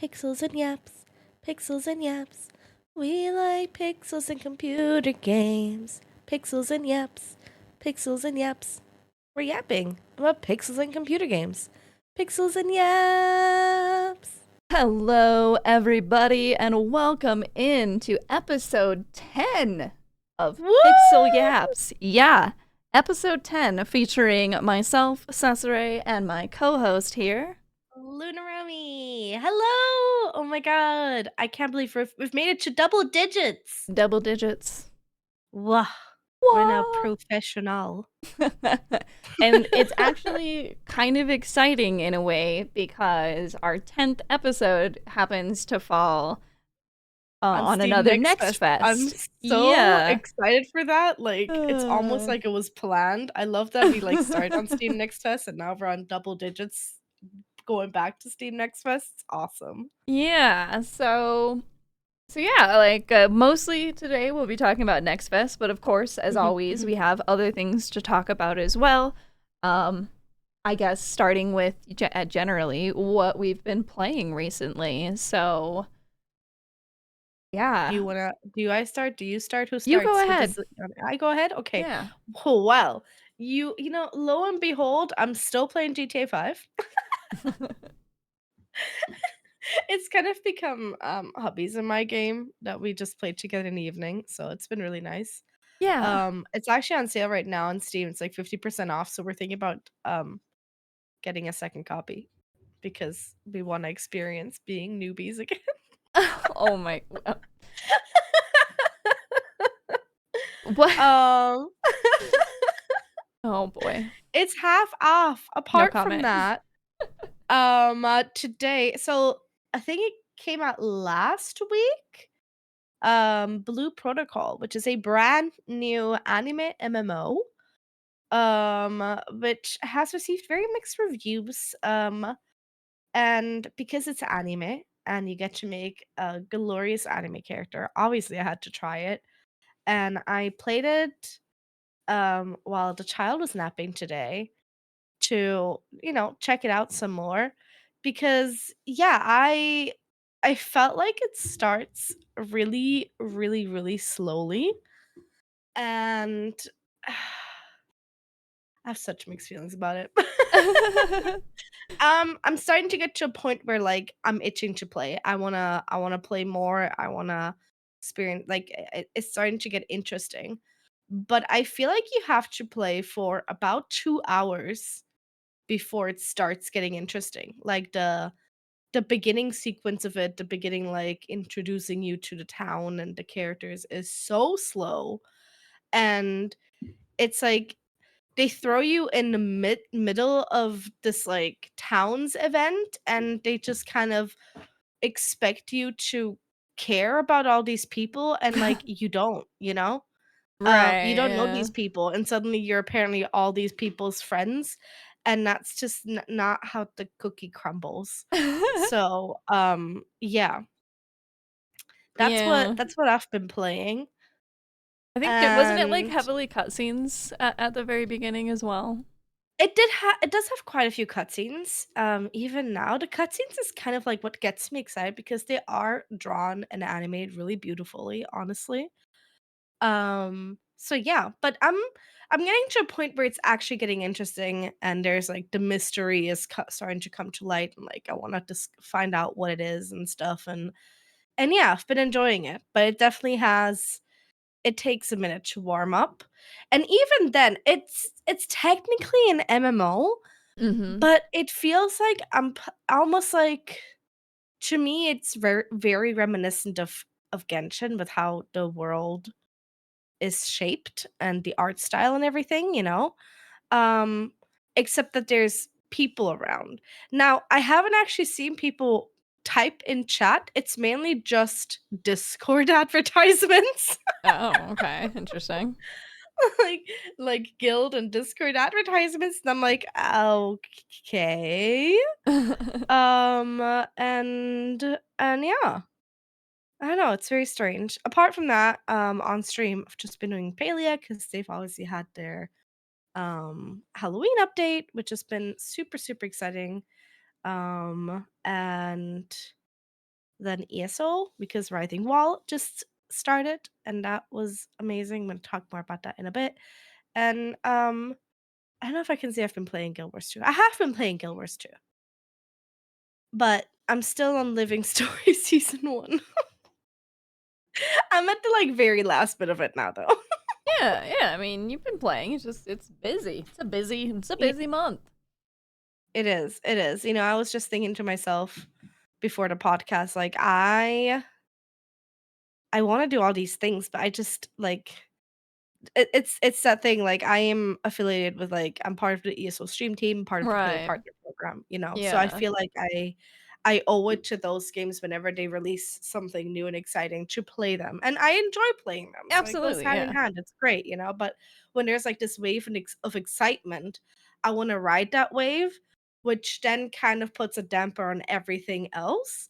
Pixels and yaps, pixels and yaps. We like pixels and computer games. Pixels and yaps, pixels and yaps. We're yapping about pixels and computer games. Pixels and yaps. Hello, everybody, and welcome into episode 10 of Woo! Pixel Yaps. Yeah, episode 10 featuring myself, Cesire, and my co host here. Loonaromi. Hello! Oh my god. I can't believe we've made it to double digits. Double digits. Wow. We're now Whoa! professional. And it's actually kind of exciting in a way because our 10th episode happens to fall On on Steam another Next Next Fest. I'm Fest. so Yeah. excited for that. Like, it's almost Uh. like it was planned. I love that we like started on Steam Next Fest and now we're on double digits going back to Steam Next Fest. It's awesome. Yeah, so yeah, mostly today we'll be talking about Next Fest, but of course, as Mhm, always, mhm. we have other things to talk about as well. Um, I guess starting with generally what we've been playing recently. So yeah, Do I start? Do you start? Who you go starts? Who does ahead. it? I go ahead? Okay. Yeah. Oh, well, lo and behold, I'm still playing GTA 5. It's kind of become hobbies in my game that we just played together in the evening, so it's been really nice. Yeah. It's actually on sale right now on Steam. It's like 50% off, so we're thinking about getting a second copy because we want to experience being newbies again. Oh my. What? um Oh boy. it's half off. No Apart from comment. that, today, so I think it came out last week. Blue Protocol, which is a brand new anime MMO, which has received very mixed reviews. And because it's anime and you get to make a glorious anime character, obviously I had to try it. And I played it while the child was napping today to, check it out some more because yeah, I felt like it starts really really really slowly and I have such mixed feelings about it. I'm starting to get to a point where like I'm itching to play. I wanna play more. I wanna experience like it's starting to get interesting. But I feel like you have to play for about 2 hours before it starts getting interesting. Like the beginning sequence of it, the beginning like introducing you to the town and the characters is so slow. And it's like they throw you in the middle of this like towns event and they just kind of expect you to care about all these people and like you don't, you Right. don't know Yeah. these people and suddenly you're apparently all these people's friends and that's just not how the cookie crumbles. So yeah, Yeah. that's what I've been playing. I think it wasn't it like And heavily cutscenes at the very beginning as well. it does have quite a few cutscenes. Even now, the cutscenes is kind of like what gets me excited because they are drawn and animated really beautifully, honestly. So yeah, but I'm getting to a point where it's actually getting interesting, and there's like the mystery is starting to come to light, and like I want to just find out what it is and stuff, and yeah, I've been enjoying it, but it takes a minute to warm up. And even then, it's technically an MMO, Mm-hmm. but it feels like almost like to me it's very very reminiscent of Genshin with how the world is shaped and the art style and everything, Um except that there's people around. Now, I haven't actually seen people type in chat. It's mainly just Discord advertisements. Oh, okay. Interesting. like guild and Discord advertisements, and I'm like, okay. And yeah. I don't know, it's very strange. Apart from that, on stream, I've just been doing Palia because they've obviously had their Halloween update, which has been super, super exciting. And than ESO because Writhing Wall just started, and that was amazing. I'm gonna talk more about that in a bit. And I don't know if I can say I've been playing Guild Wars 2. I have been playing Guild Wars 2, but I'm still on Living Story Season 1. I'm at the, like, very last bit of it now, though. Yeah, yeah. I mean, you've been playing. It's busy. It's a Yeah, busy month. it is, it is. You know, I was just thinking to myself before the podcast, like, I wanna do all these things, but I just, like it's that thing, like, I am affiliated with, like I'm part of the ESO stream team, part of the player Right. partner program, you know? So I Yeah. feel like I owe it to those games whenever they release something new and exciting to play them, and I enjoy playing them, so it goes Absolutely. hand in Yeah. hand, it's great, you know? But when there's, like, this wave and of excitement, I wanna ride that wave, which then kind of puts a damper on everything else,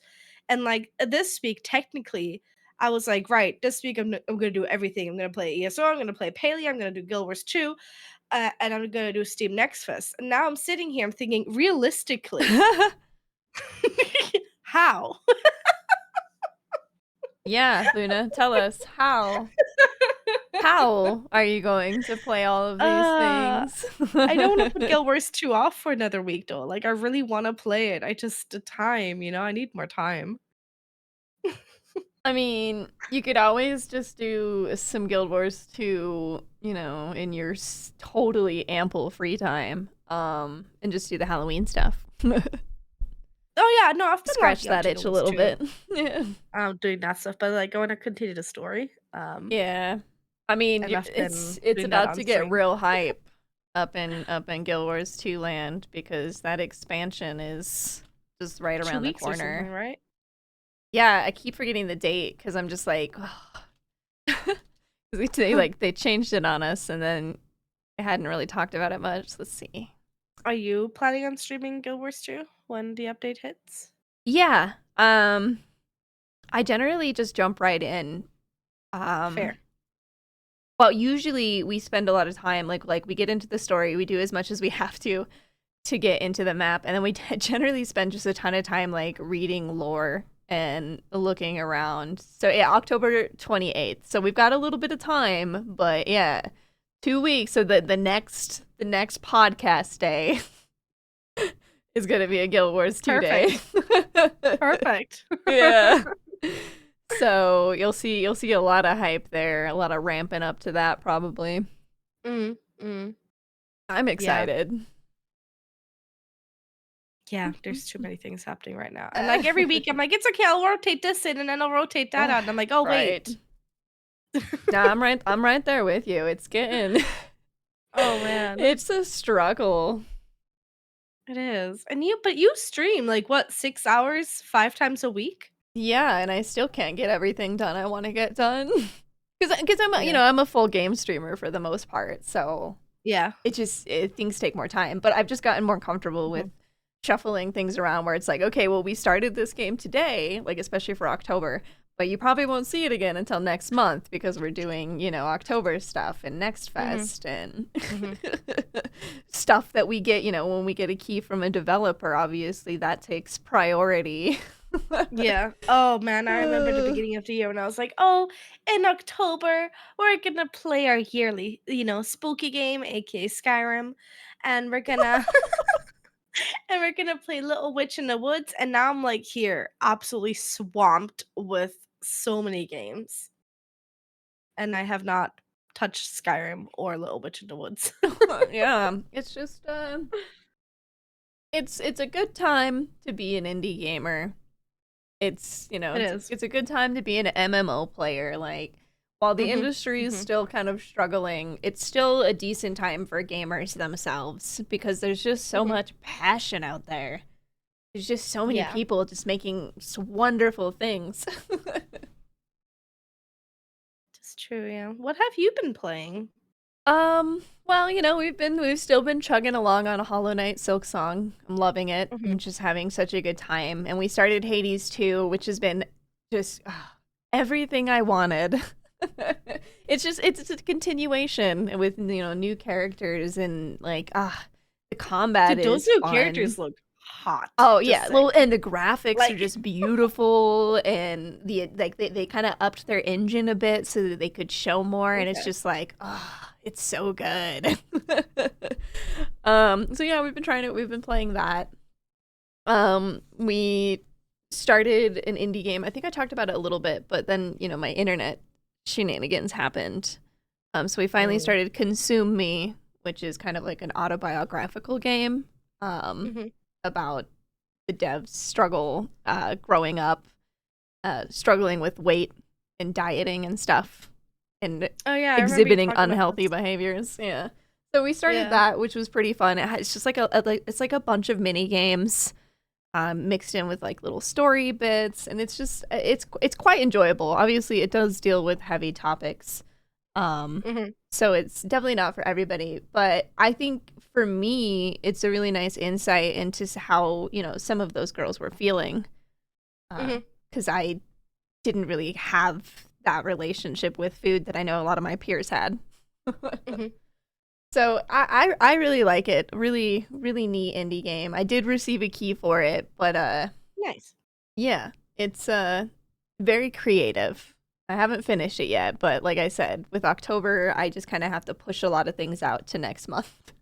and, like, this week, technically, I was like, "Right, this week I'm gonna do everything. I'm gonna play ESO, I'm gonna play Paleo, I'm gonna do Guild Wars 2, and I'm gonna do Steam Next Fest." And now I'm sitting here, I'm thinking, realistically, how? Yeah, Luna, tell us how are you going to play all of these Uh, things? I don't wanna put Guild Wars 2 off for another week, though, like, I really wanna play it, I just the time, you know, I need more time. I mean, you could always just do some Guild Wars 2, in your totally ample free time, and just do the Halloween stuff. Oh, yeah, no, I've been Scratch logging on that to itch Guild a Wars little 2, bit. Yeah. doing that stuff, but, like, I wanna continue the story, Yeah. I mean, and I've been it's doing that about on to get stream. real hype up in Guild Wars 2 land because that expansion is just right 2 around the weeks or something, corner. right? Yeah, I keep forgetting the date because I'm just like, they changed it on us and then I hadn't really talked about it much. Let's see. Are you planning on streaming Guild Wars 2 when the update hits? Yeah. I generally just jump right in. Um, Fair. well, usually we spend a lot of time like we get into the story, we do as much as we have to get into the map, and then we generally spend just a ton of time like reading lore and looking around. So yeah, October 28th. So we've got a little bit of time, but yeah, 2 weeks. So the next podcast day is gonna be a Guild Wars 2 day. Perfect. Perfect. Yeah. So you'll see a lot of hype there, a lot of ramping up to that probably. Mm, mm. I'm Yeah. excited. Yeah, there's too many things happening right now. And, like, every week I'm like, "It's okay, I'll rotate this in, and then I'll rotate that out." And I'm like, "Oh, Right. wait." No, I'm right there with you. It's getting Oh, man. it's a struggle. It is. And you stream, like, what, 6 hours 5 times a week? Yeah, and I still can't get everything done I want to get done. Cuz I'm Yeah. I'm a full game streamer for the most part. So Yeah. things take more time, but I've just gotten more comfortable with Mhm. shuffling things around where it's like, okay, well, we started this game today, like especially for October, but you probably won't see it again until next month because we're doing, October stuff and Next Mhm. Fest and Mhm. stuff that we get, when we get a key from a developer, obviously that takes priority. Yeah. Oh, man, I remember the beginning of the year when I was like, "Oh, in October, we're gonna play our yearly, spooky game, aka Skyrim, and we're gonna and we're gonna play Little Witch in the Woods," and now I'm, like, here, absolutely swamped with so many games, and I have not touched Skyrim or Little Witch in the Woods. Yeah, it's just it's a good time to be an indie gamer. It's, It is. it's a good time to be an MMO player. Like, while the Mhm. industry is Mhm. still kind of struggling, it's still a decent time for gamers themselves because there's just so Mhm. much passion out there. There's just so many Yeah. people just making wonderful things. It's true, yeah. What have you been playing? Well, we've still been chugging along on a Hollow Knight Silk Song. I'm loving it. I'm Mhm. just having such a good time. And we started Hades 2, which has been just everything I wanted. It's a continuation with new characters and like the combat Dude, those is new fun. characters look hot, Oh just yeah, saying. well, and the graphics are Like just beautiful, and they kind of upped their engine a bit so that they could show more, and it's okay. just like, oh, it's so good. So yeah, we've been playing that. We started an indie game. I think I talked about it a little bit, but then, my internet shenanigans happened. So we finally Mm, started Consume Me, which is kind of like an autobiographical game, um, mhm. about the dev's struggle, growing up, struggling with weight and dieting and stuff, and Oh, yeah, I remember you exhibiting talking about unhealthy this. behaviors. Yeah. So we started Yeah. that, which was pretty fun. It's just like it's like a bunch of mini games, mixed in with like little story bits, and it's just it's quite enjoyable. Obviously, it does deal with heavy topics, um, Mhm, so it's definitely not for everybody. But I think for me, it's a really nice insight into how some of those girls were feeling, mhm, because I didn't really have that relationship with food that I know a lot of my peers had. mhm. So I really like it. Really, really neat indie game. I did receive a key for it, but Nice. yeah, it's very creative. I haven't finished it yet, but like I said, with October, I just kind of have to push a lot of things out to next month.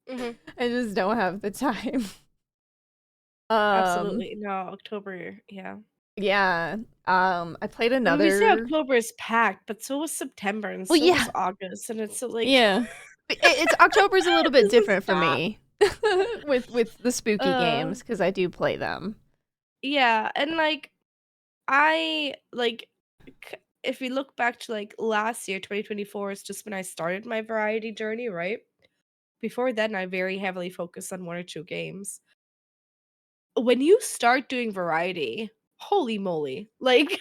Mhm. I just don't have the time. Um, Absolutely. No, October, yeah. yeah. I played I mean, we say another. October is packed, but so was September and Well, so was yeah, August, and it's so, like, yeah. It's October's a little bit doesn't different for stop. me with the spooky Uh, games because I do play them. yeah, and, like, I like, if we look back to, like, last year, 2024 is just when I started my variety journey, right? Before then, I very heavily focused on 1 or 2 games. When you start doing variety, holy moly, like,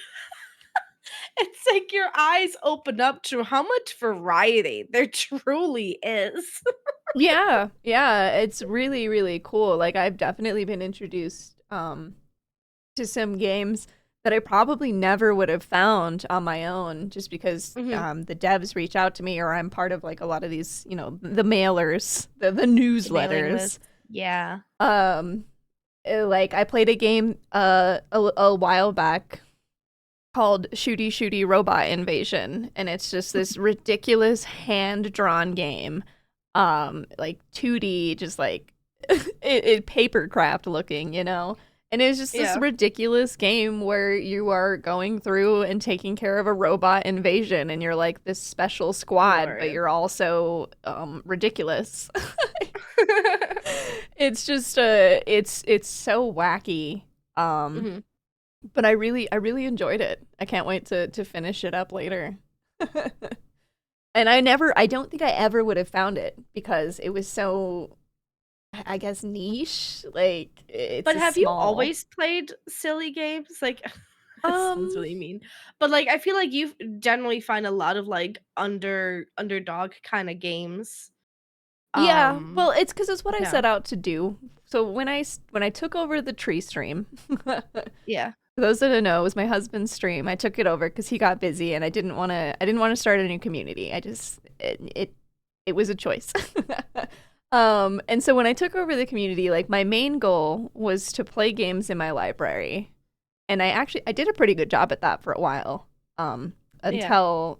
it's like your eyes open up to how much variety there truly is. Yeah, yeah, it's really, really cool. Like I've definitely been introduced to some games that I probably never would have found on my own just because Mhm. the devs reach out to me or I'm part of like a lot of these, the mailers, the The mailing newsletters. list. Yeah. Um like I played a game a while back called Shooty Shooty Robot Invasion, and it's just this ridiculous hand drawn game, like 2D, just like it paper craft looking, and it's just this Yeah. ridiculous game where you are going through and taking care of a robot invasion, and you're like this special squad, but Hilarious. you're also ridiculous. It's just it's so wacky. Um, Mhm. but I really enjoyed it. I can't wait to finish it up later. And I don't think I ever would have found it because it was so, I guess, niche. Like it's But a have you small. always played silly games? Like, this sounds Um really mean, but, like, I feel like you generally find a lot of, like, underdog kinda games. yeah, Um, well, it's cuz it's what I yeah. set out to do. So when I took over the tree stream, Yeah. for those that don't know, it was my husband's stream. I took it over because he got busy, and I didn't want to start a new community. I just it was a choice. And so when I took over the community, like my main goal was to play games in my library, and I did a pretty good job at that for a while. Yeah. Until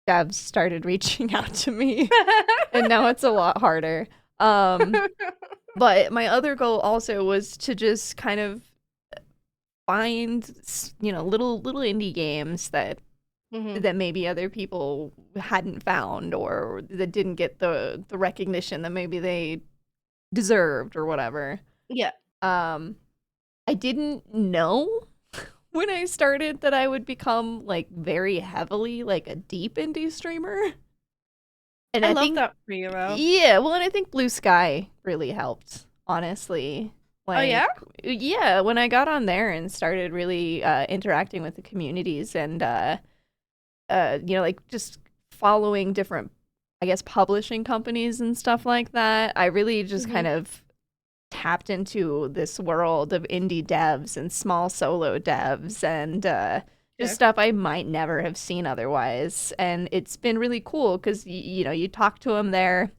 devs started reaching out to me, and now it's a lot harder. But my other goal also was to just kind of find little indie games Mhm. that maybe other people hadn't found or that didn't get the recognition that maybe they deserved or whatever. Yeah. um I didn't know when I started that I would become like very heavily like a deep indie streamer, and I I love think, that for you, though. yeah, well, and I think Blue Sky really helped, honestly. Oh, Like, yeah? yeah, when I got on there and started really interacting with the communities and like just following different, I guess, publishing companies and stuff like that, I really just kind Mhm. of tapped into this world of indie devs and small solo devs and just Sure. stuff I might never have seen otherwise. And it's been really cool because, you talk to them there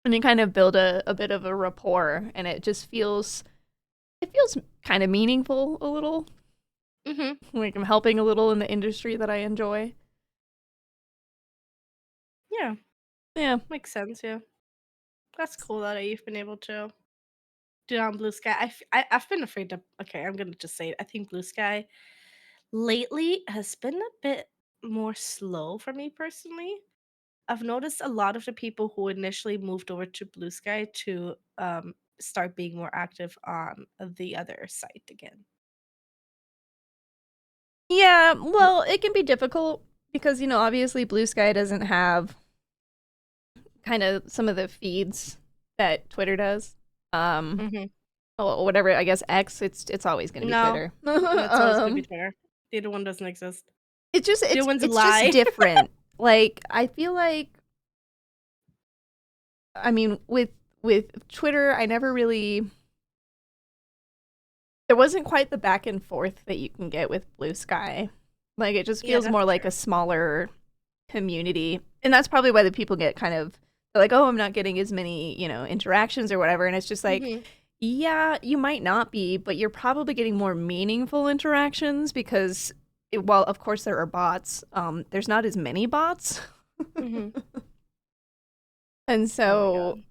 and you kind of build a bit of a rapport, and it just feels It feels kind of meaningful a little. Mhm. Like I'm helping a little in the industry that I enjoy. Yeah, Yeah. makes sense, yeah. That's cool that you've been able to do it on Blue Sky. I've been afraid to okay, I'm gonna just say it. I think Blue Sky lately has been a bit more slow for me personally. I've noticed a lot of the people who initially moved over to Blue Sky to start being more active on the other site again. Yeah, well, it can be difficult because, obviously Blue Sky doesn't have kind of some of the feeds that Twitter does. Um, Hmm. or whatever, I guess X, it's always going to be No, Twitter. it's always gonna be Twitter. The other one doesn't exist. It's just The other it's one's a it's just lie. different. Like I feel like I mean with Twitter, I never really there wasn't quite the back and forth that you can get with Blue Sky. Like it just Yeah, feels that's more like true. a smaller community. And that's probably why the people get kind of they're like, "Oh, I'm not getting as many, interactions or whatever." And it's just like, Hmm. yeah, you might not be, but you're probably getting more meaningful interactions because while of course there are bots, there's not as many bots. Hmm. And Oh my so god,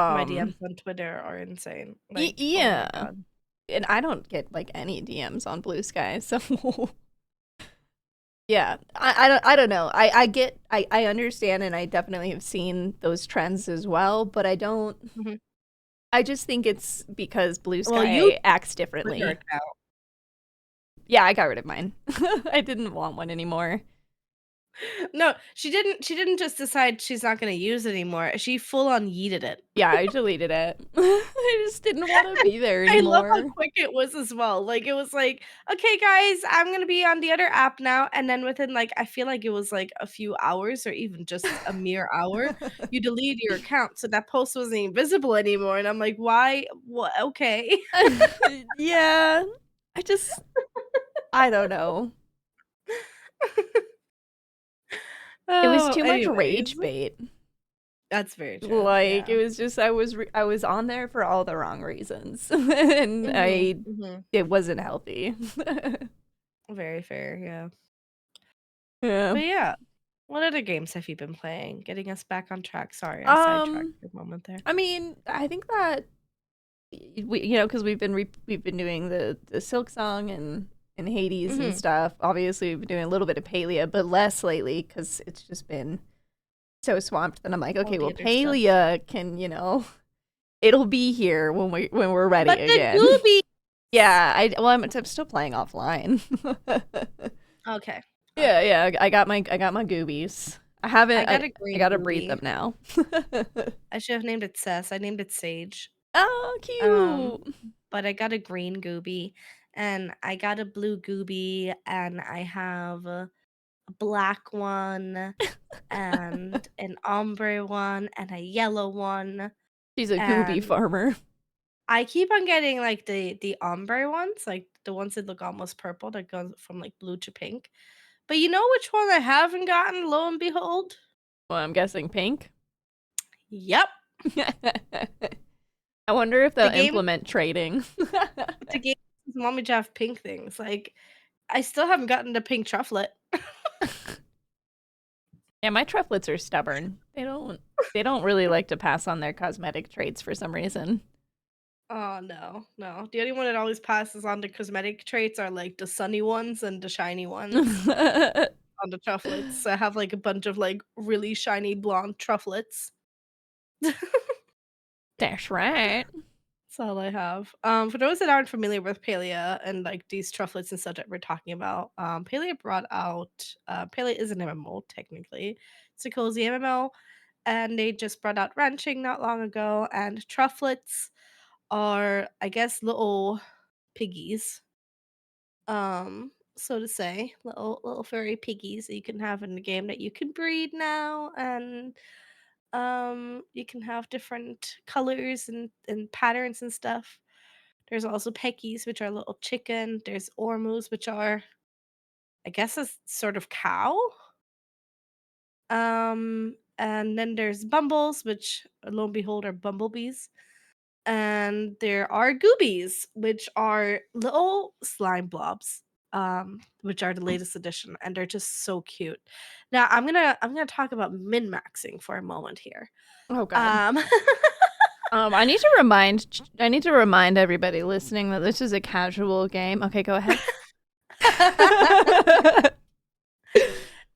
my um DMs on Twitter are insane. Like, oh my yeah. god. And I don't get like any DMs on Blue Sky, so yeah, I don't know. I understand, and I definitely have seen those trends as well, but I don't. Hmm. I just think it's because Blue Well, you Sky acts Twitter differently. account. Yeah, I got rid of mine. I didn't want one anymore. No, she didn't just decide she's not gonna use it anymore. She full on yeeted it. Yeah, I deleted it. I just didn't want to be there I love how anymore. quick it was as well. Like, it was like, "Okay, guys, I'm gonna be on the other app now," and then within, like I feel like it was, like, a few hours or even just a mere hour, you delete your account, so that post wasn't even visible anymore, and I'm like, "Why? What? Okay." Yeah, I just I don't know. It was Oh, too much anyways, rage bait. that's very true, Like yeah. it was just I was on there for all the wrong reasons, and Mhm, mhm. it wasn't healthy. Very fair, yeah. Yeah. But yeah, what other games have you been playing? Getting us back on track. Sorry, I sidetracked Um, for a moment there. I mean, I think that because we've been doing the Silk Song and Hades and Mhm. stuff. Obviously, we've been doing a little bit of Palia, but less lately because it's just been so swamped. Then I'm like, All okay, the well, other stuff. Palia can it'll be here when we're ready But the again. Goobies. Yeah, I'm still playing offline. Okay, Yeah, okay. yeah, I got my goobies. I got a I green gotta breed Goobie. them now. I should have named it Cess. I named it Sage. Oh, Um, cute. but I got a green Goobie, and I got a blue Goobie, and I have a black one, and an ombre one, and a yellow one, She's a goobie and farmer. I keep on getting, like, the ombre ones, like, the ones that look almost purple that go from, like, blue to pink. But you know which one I haven't gotten, lo and behold? Well, I'm guessing pink. Yep. I wonder if The they'll game implement trading. the game doesn't want me to have pink things, like, I still haven't gotten the pink trufflet. Yeah, my trufflets are stubborn. They don't really like to pass on their cosmetic traits for some reason. Oh, no, no. The only one that always passes on the cosmetic traits are, like, the sunny ones and the shiny ones on the trufflets. I have, like, a bunch of, like, really shiny blonde trufflets. That's right. That's all I have. For those that aren't familiar with Palia and like these trufflets and stuff that we're talking about, Palia brought out Palia is an MMO technically. It's a cozy MMO, and they just brought out ranching not long ago. And trufflets are, I guess, little piggies, so to say, little furry piggies that you can have in the game that you can breed now, and you can have different colors and patterns and stuff. There's also peckies, which are little chicken. There's ormus, which are, I guess, a sort of cow. And then there's bumbles, which lo and behold are bumblebees. And there are goobies, which are little slime blobs, which are the latest addition, and they're just so cute. Now I'm gonna talk about min maxing for a moment here. Oh God. Um, I need to remind everybody listening that this is a casual game. Okay, go ahead.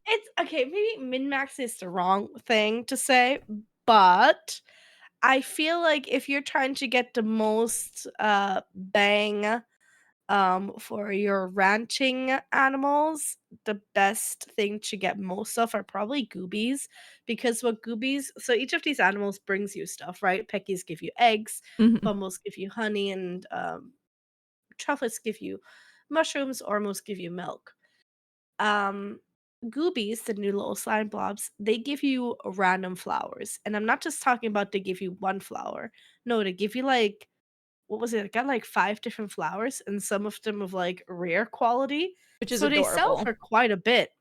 it's okay. Maybe min max is the wrong thing to say, but I feel like if you're trying to get the most bang for your ranching animals, the best thing to get most of are probably goobies, because what goobies, so each of these animals brings you stuff, right? Peckies give you eggs, Mhm. pummels give you honey, and truffles give you mushrooms, or most give you milk. um Goobies, the new little slime blobs, they give you random flowers, and I'm not just talking about they give you one flower. No, they give you like, what was it? It got like 5 different flowers, and some of them of, like, rare quality, Which is so they sell adorable. for quite a bit.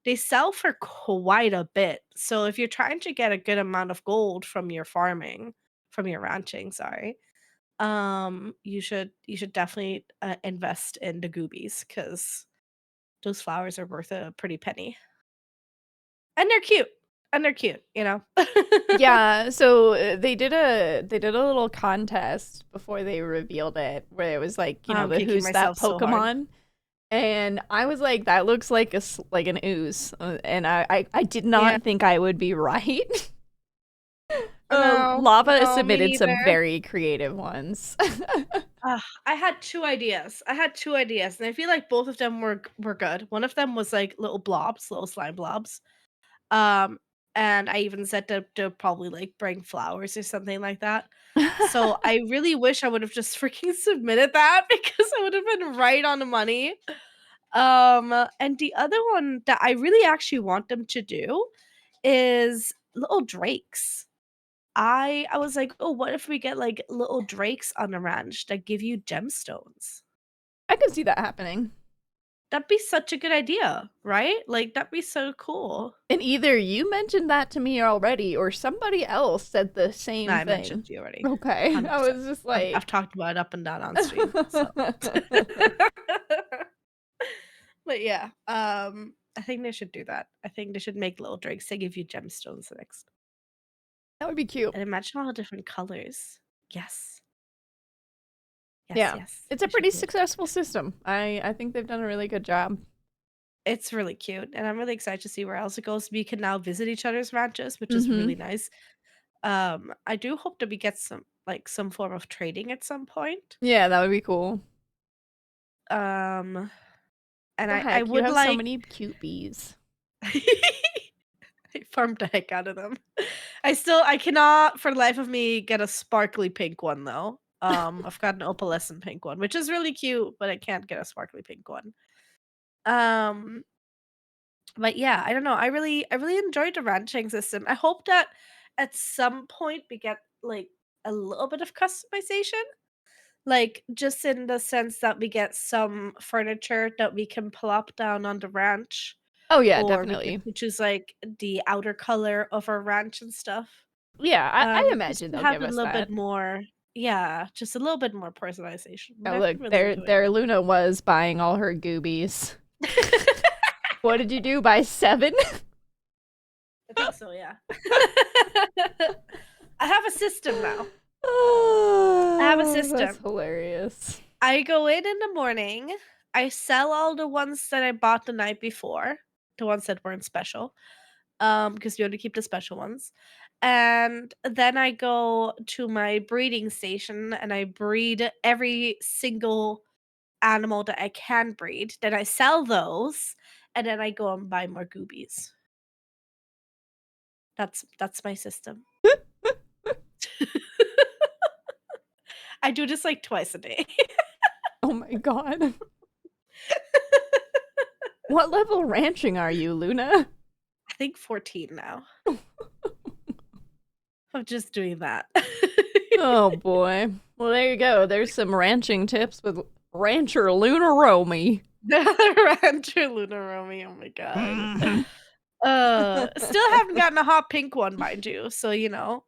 They sell for quite a bit, so if you're trying to get a good amount of gold from your farming, from your ranching, sorry, you should definitely, invest in the goobies, because those flowers are worth a pretty penny. And they're cute, and they're cute, you know? Yeah, so they did a little contest before they revealed it where it was like, I'm the kicking who's that myself so hard. Pokemon? And I was like, that looks like like an ooze. And I did Yeah. not think I would be right. No, Lava no, me submitted some neither. very creative ones. I had 2 ideas. I had 2 ideas, and I feel like both of them were good. One of them was, like, little blobs, little slime blobs. Um, and I even said that they'll probably, like, bring flowers or something like that. So, I really wish I would've just freaking submitted that, because I would've been right on the money. And the other one that I really actually want them to do is little drakes. I was like, "Oh, what if we get, like, little drakes on the ranch that give you gemstones?" I could see that happening. That'd be such a good idea, right? Like, that'd be so cool. And either you mentioned that to me already or somebody else said the No, same I mentioned thing. to you already. Okay. I 100%. was just I've like talked about it up and down on stream, so But yeah, I think they should do that. I think they should make little drakes that give you gemstones next. that would be cute. And imagine all the different colors. Yes. Yes, Yeah. yes. It's a They should pretty do it. successful system. I think they've done a really good job. It's really cute, and I'm really excited to see where else it goes. We can now visit each other's ranches, which is really Mhm. nice. I do hope that we get some form of trading at some point. Yeah, that would be cool. Um, and The I heck, you would have so like many cute bees. I farmed the heck out of them. I cannot for the life of me get a sparkly pink one though. I've got an opalescent pink one, which is really cute, but I can't get a sparkly pink one. Um, but yeah, I don't know. I really enjoyed the ranching system. I hope that at some point we get like a little bit of customization. Like just in the sense that we get some furniture that we can plop down on the ranch, Oh yeah, or we get definitely. to choose like the outer color of our ranch and stuff. Yeah, I Just imagine to they'll have give a us little bit that. more, yeah, just a little bit more personalization. But Oh I look, really there enjoyed there Luna was buying all her goobies. it. What did you do? Buy 7? I think so, yeah. I have a system now. I have a Oh, that's system. hilarious. I go in the morning, I sell all the ones that I bought the night before, the ones that weren't special, because you only keep the special ones. And then I go to my breeding station and I breed every single animal that I can breed. Then I sell those, and then I go and buy more goobies. That's my system. I do this like twice a day. Oh my god. What level ranching are you, Luna? I think 14 now. I'm just doing that. Oh boy. Well, there you go. There's some ranching tips with Rancher Loonaromi. Rancher Loonaromi, oh my god. Still haven't gotten a hot pink one, mind you, so,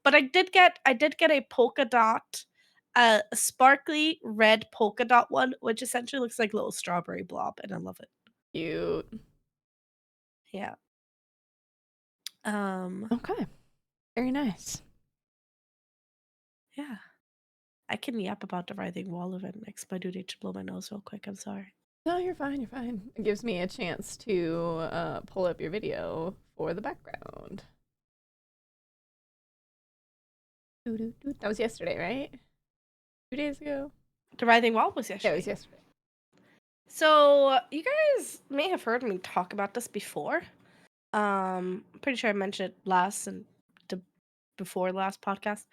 but I did get a polka dot, a sparkly red polka dot one, which essentially looks like a little strawberry blob, and I love it. Cute. Yeah. Um, Okay. Very nice. yeah. I can yap about the writhing wall event next, but I do need to blow my nose real quick, I'm sorry. No, you're fine. You're fine. It gives me a chance to pull up your video for the background. That was yesterday, right? 2 days ago? The writhing wall was Yeah, it was yesterday. yesterday. So, you guys may have heard me talk about this before. I'm pretty sure I mentioned it last and the before last podcast.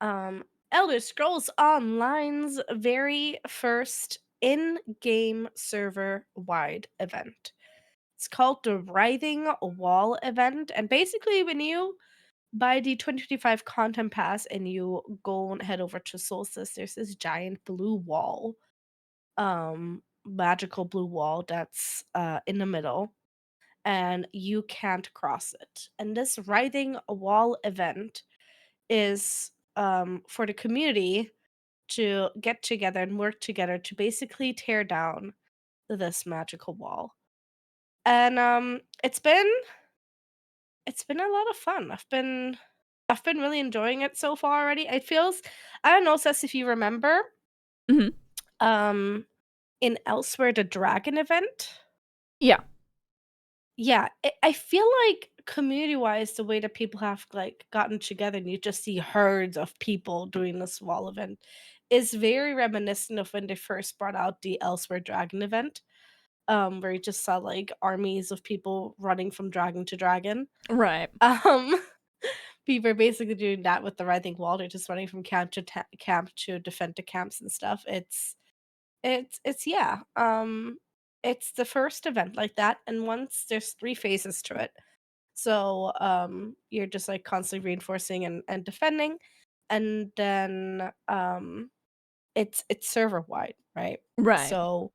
Um, Elder Scrolls Online's very first in-game server-wide event. It's called the Writhing Wall event, and basically, when you buy the 2025 content pass and you go and head over to Solstice, there's this giant blue wall, magical blue wall that's in the middle, and you can't cross it. And this Writhing Wall event is for the community to get together and work together to basically tear down this magical wall. And it's been a lot of fun. I've been really enjoying it so far already. It feels, I don't know, Cess, if you remember, Hmm. um in Elsewhere the Dragon event. Yeah. Yeah, I feel like community-wise, the way that people have, like, gotten together and you just see herds of people doing this wall event is very reminiscent of when they first brought out the Elsewhere Dragon event, where you just saw, like, armies of people running from dragon to dragon. Right. Um, people are basically doing that with the Writhing Wall, they're just running from camp to camp to defend the camps and stuff. It's yeah, it's the first event like that, and once there's 3 phases to it. So, you're just, like, constantly reinforcing and defending, and then, it's server-wide, right? Right. So,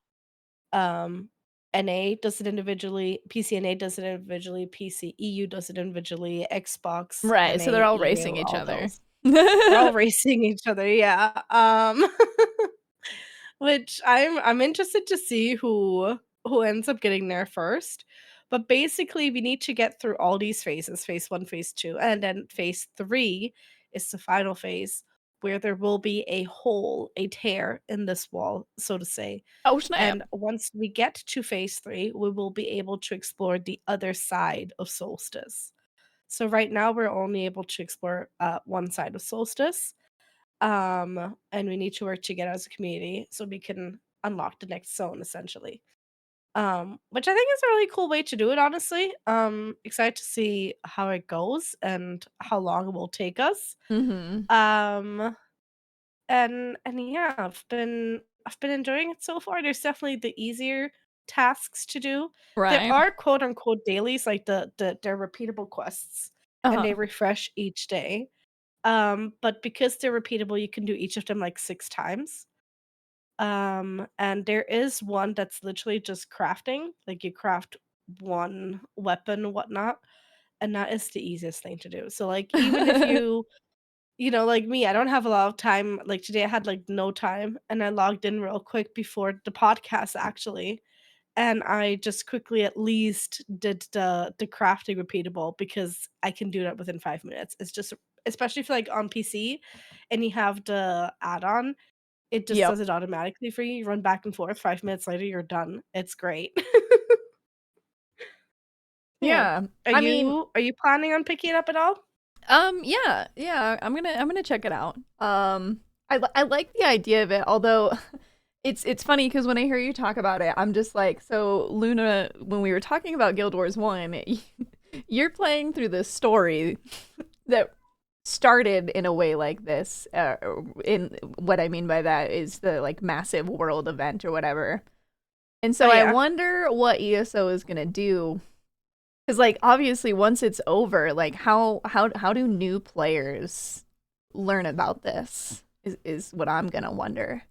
um, NA does it individually, PCNA does it individually, PC EU does it individually, Xbox, Right. So they're NA, all EU, racing each all other. those. They're all racing each other, yeah, which I'm interested to see who ends up getting there first. But basically, we need to get through all these phases, phase 1, phase 2, and then phase 3 is the final phase where there will be a hole, a tear in this wall, so to say. Oh, snap. And once we get to phase 3, we will be able to explore the other side of Solstice. So right now we're only able to explore one side of Solstice, and we need to work together as a community so we can unlock the next zone essentially. Which I think is a really cool way to do it, honestly. Excited to see how it goes and how long it will take us. Hmm. Um, and yeah, I've been enjoying it so far. There's definitely the easier tasks to do. There Right. are quote unquote dailies, like they're repeatable quests, and they Uh-huh. refresh each day. But because they're repeatable, you can do each of them like 6 times. And there is one that's literally just crafting, like you craft one weapon, whatnot, and that is the easiest thing to do. So like even if like me, I don't have a lot of time. Like today I had like no time and I logged in real quick before the podcast actually. And I just quickly at least did the crafting repeatable because I can do that within 5 minutes. It's just especially if like on PC and you have the add-on, it just Yep. does it automatically for you. You run back and forth, 5 minutes later, you're done. It's great. Yeah. Yeah. Are I mean, you planning on picking it up at all? yeah, yeah. I'm gonna check it out. I like the idea of it, although it's funny because when I hear you talk about it, I'm just like, so Luna, when we were talking about Guild Wars 1, you're playing through this story that started in a way like this. In what I mean by that is the like massive world event or whatever. And Oh, so I yeah. wonder what ESO is gonna do. Because like obviously once it's over, like how do new players learn about this is what I'm gonna wonder.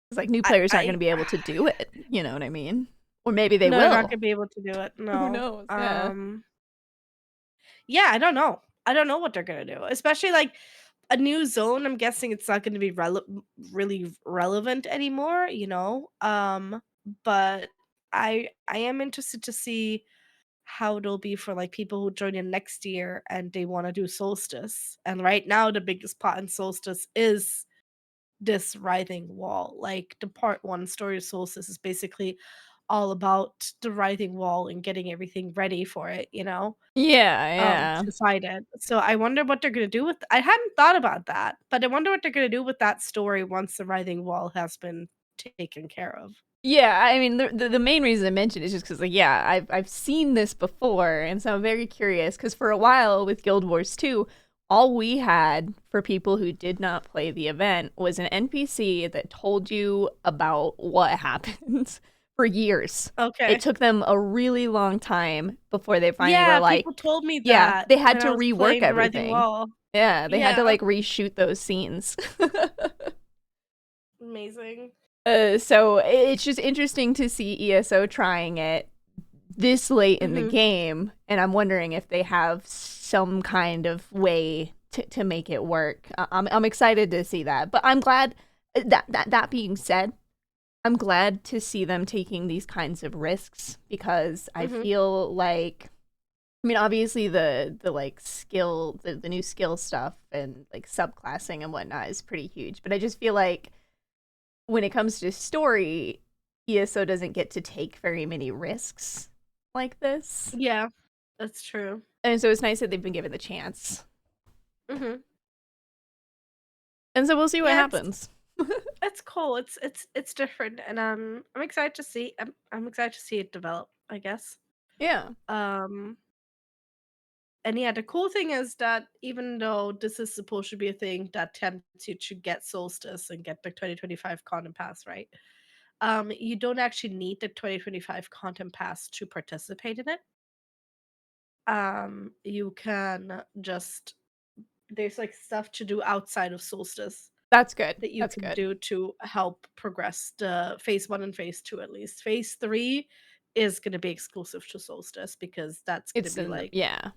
Because like new players aren't gonna I be able to do it. You know what I mean? Or maybe they No, they're not will. gonna be able to do it, Who no. knows? Yeah. Yeah, I don't know. I don't know what they're gonna do, especially, like, a new zone, I'm guessing it's not gonna be really relevant anymore, you know? But I am interested to see how it'll be for, like, people who join in next year and they wanna do Solstice, and right now, the biggest part in Solstice is this writhing wall. Like, the part 1 story of Solstice is basically all about the writhing wall and getting everything ready for it, you know? Yeah, yeah. To fight it. So I wonder what they're gonna do with I hadn't thought about that, but I wonder what they're gonna do with that story once the writhing wall has been taken care of. Yeah, I mean, the main reason I mentioned is just because, like, yeah, I've seen this before, and so I'm very curious. Because for a while with Guild Wars 2, all we had for people who did not play the event was an NPC that told you about what happens for years. It Okay. took them a really long time before they finally were Yeah, like, people told me yeah, that they had when to I was rework playing the writhing everything. wall. Yeah, they had to Yeah, like reshoot those scenes. amazing. So it's just interesting to see ESO trying it this late in the Mhm. game, and I'm wondering if they have some kind of way to make it work. I'm excited to see that, but I'm glad that being said, I'm glad to see them taking these kinds of risks because I Mhm. feel like, I mean, obviously the like skill, the new skill stuff and like subclassing and whatnot is pretty huge, but I just feel like when it comes to story, ESO doesn't get to take very many risks like this. Yeah, that's true. And so it's nice that they've been given the chance. Mhm. And so we'll see what Yeah, happens. it's cool. It's different, and I'm excited to see. I'm excited to see it develop, I guess. Yeah. Um, and yeah, the cool thing is that even though this is supposed to be a thing that tempts you to get Solstice and get the 2025 Content Pass, right? You don't actually need the 2025 Content Pass to participate in it. You can just there's like stuff to do outside of Solstice That's good. that you That's can good. do to help progress the phase 1 and phase 2 at least. Phase 3 is gonna be exclusive to Solstice because that's gonna It's be in the like yeah.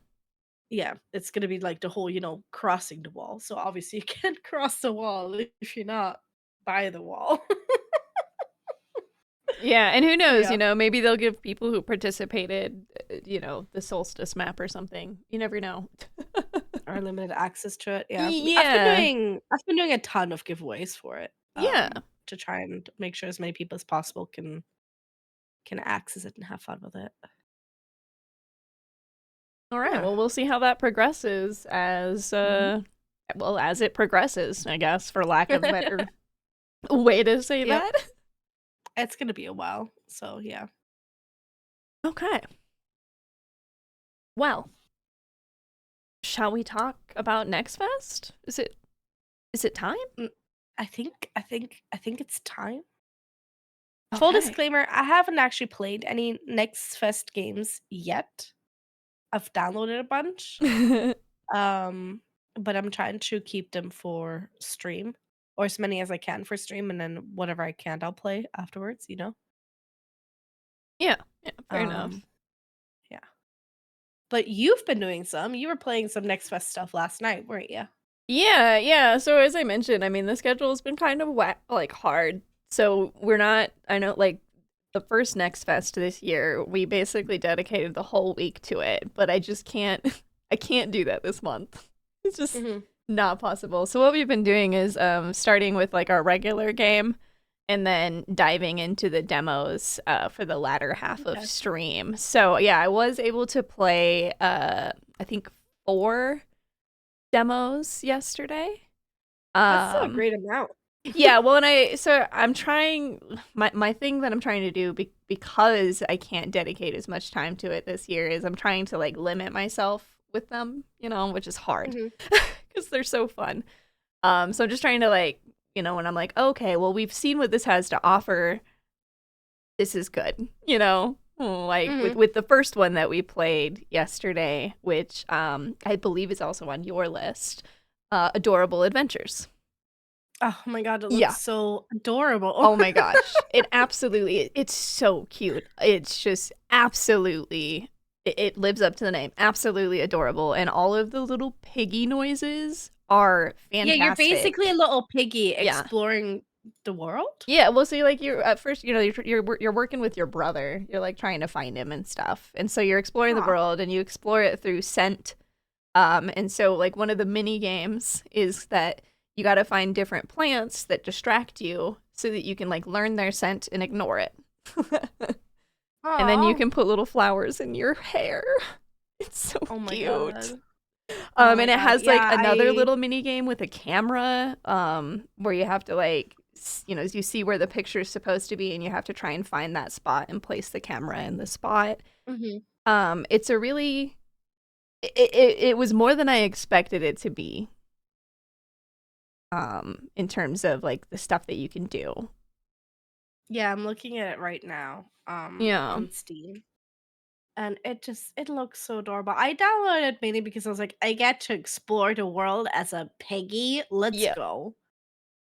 yeah, it's gonna be like the whole, crossing the wall. So obviously you can't cross the wall if you're not by the wall. Yeah, and who So knows, yeah, maybe they'll give people who participated, the solstice map or something. You never know. our limited access to it. Yeah. Yeah. I've been doing a ton of giveaways for it. Yeah. To try and make sure as many people as possible can access it and have fun with it. All right. Yeah. Well, we'll see how that progresses as Mhm. well as it progresses, I guess, for lack of a better way to say Yep. that. It's gonna be a while. So yeah. Okay. Well, shall we talk about Next Fest? Is it time? Mm, I think it's time. Full Okay. disclaimer, I haven't actually played any Next Fest games yet. I've downloaded a bunch. Um, but I'm trying to keep them for stream or as many as I can for stream and then whatever I can't I'll play afterwards, you know? Yeah. Yeah, fair enough. Um, yeah. But you've been doing some. You were playing some Next Fest stuff last night, weren't you? Yeah, yeah. So as I mentioned, I mean, the schedule has been kind of like hard. So we're not, I know, like the first Next Fest this year, we basically dedicated the whole week to it, but I just can't, I can't do that this month. It's just Mhm. not possible. So what we've been doing is starting with like our regular game and then diving into the demos for the latter half of Okay. stream. So yeah, I was able to play I think 4 demos yesterday. That's still a Um great amount. yeah, well, I'm trying my thing that I'm trying to do because I can't dedicate as much time to it this year is I'm trying to like limit myself with them, which is hard Mhm. because they're so fun. So I'm just trying to like, when I'm like, okay, well, we've seen what this has to offer. This is good, like with Mhm. with the first one that we played yesterday, which I believe is also on your list, Adorable Adventures. Oh my god, it looks Yeah. so adorable. Oh my gosh. It's so cute. It's just absolutely. It lives up to the name. Absolutely adorable. And all of the little piggy noises are Yeah, you're basically a fantastic. little piggy Yeah. exploring the world? Yeah, well, so you're at first, you're working with your brother. You're like trying to find him and stuff, and so you're exploring the Aw. world, and you explore it through scent. And so like one of the mini games is that you got to find different plants that distract you, so that you can like learn their scent and ignore it, and then you Aw. can put little flowers in your hair. It's so Oh my cute. god. Oh my And it god. has like Yeah, another I little mini game with a camera, where you have to like, you see where the picture is supposed to be, and you have to try and find that spot and place the camera in the spot. Mhm. It's a really, it was more than I expected it to be. In terms of like the stuff that you can do. Yeah, I'm looking at it right now, Yeah. on Steam, and it looks so adorable. I downloaded it mainly because I was like, "I get to explore the world as a piggy, let's Yeah. go."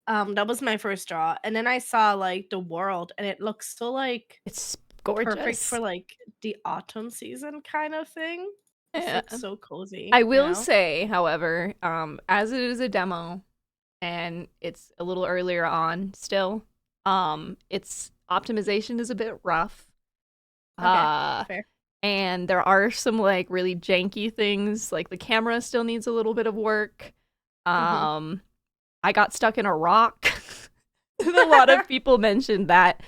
That was my first draw, and then I saw, like, the world, and it looks so, like, It's perfect for, gorgeous. like, the autumn season kind of thing. This Yeah. looks so cozy, I you will know? say, however, as it is a demo and it's a little earlier on still, its optimization is a bit rough. Okay, Uh fair. and there are some like really janky things, like the camera still needs a little bit of work. Mhm. Um I got stuck in a rock. And a lot of people mentioned that.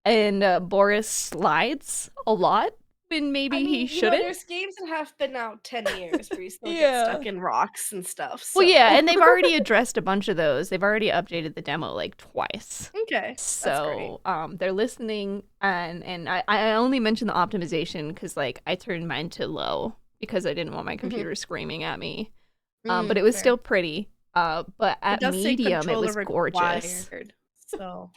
And Boris slides a lot when I maybe he mean, you know, shouldn't. there's games that have been out 10 years where you still get Yeah. stuck in rocks and stuff, Well, yeah, so and they've already addressed a bunch of those. They've already updated the demo like twice. Okay, that's great. So, they're listening, and I only mentioned the optimization because like I turned mine to low because I didn't want my Mhm. computer screaming at me. But Mm, it was fair. still pretty. But It at does say medium, it controller was gorgeous. required, so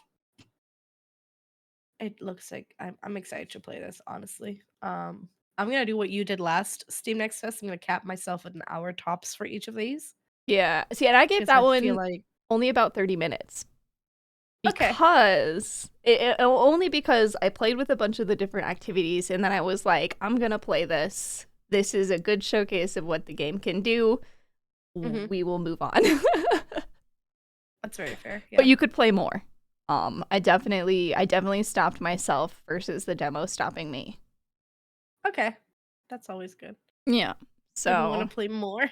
it looks like I'm excited to play this, honestly. I'm gonna do what you did last Steam Next Fest. I'm gonna cap myself at an hour tops for each of these Yeah. See, and I gave because that I feel one like only about 30 minutes okay. because only because I played with a bunch of the different activities, and then I was like, I'm gonna play this. This is a good showcase of what the game can do. Mhm. We will move on. That's very fair, But yeah. you could play more. I definitely stopped myself versus the demo stopping me. Okay. That's always good. Yeah. So do you wanna So, play more?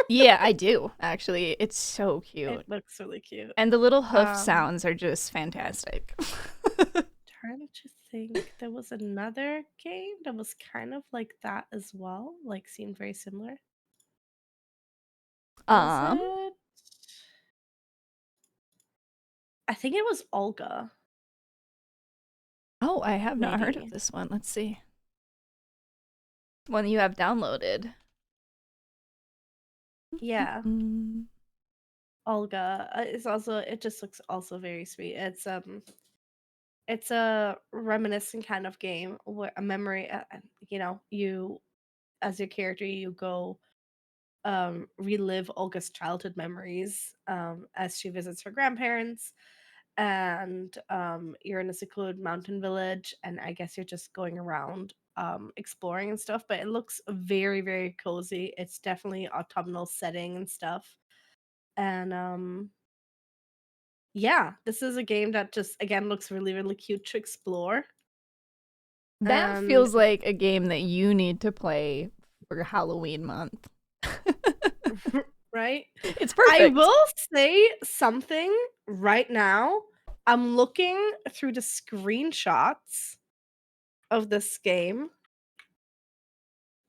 yeah, I do actually. It's so It cute. looks really cute. And the little hoof Um, sounds are just fantastic. trying to think, there was another game that was kind of like that as well, like, seemed very similar. Was um, it? I think it was Olga, oh, I have not heard of maybe. this one. Let's see. One you have downloaded. Yeah, Mm. Olga. It's also it just looks also very sweet. It's a reminiscent kind of game where a memory, you know, you as your character, you go relive Olga's childhood memories as she visits her grandparents. And you're in a secluded mountain village, and I guess you're just going around exploring and stuff. But it looks very, very cozy. It's definitely autumnal setting and stuff. And yeah, this is a game that just again looks really, really cute to explore. That And feels like a game that you need to play for Halloween month. right, It's I perfect. will say something right now. I'm looking through the screenshots of this game,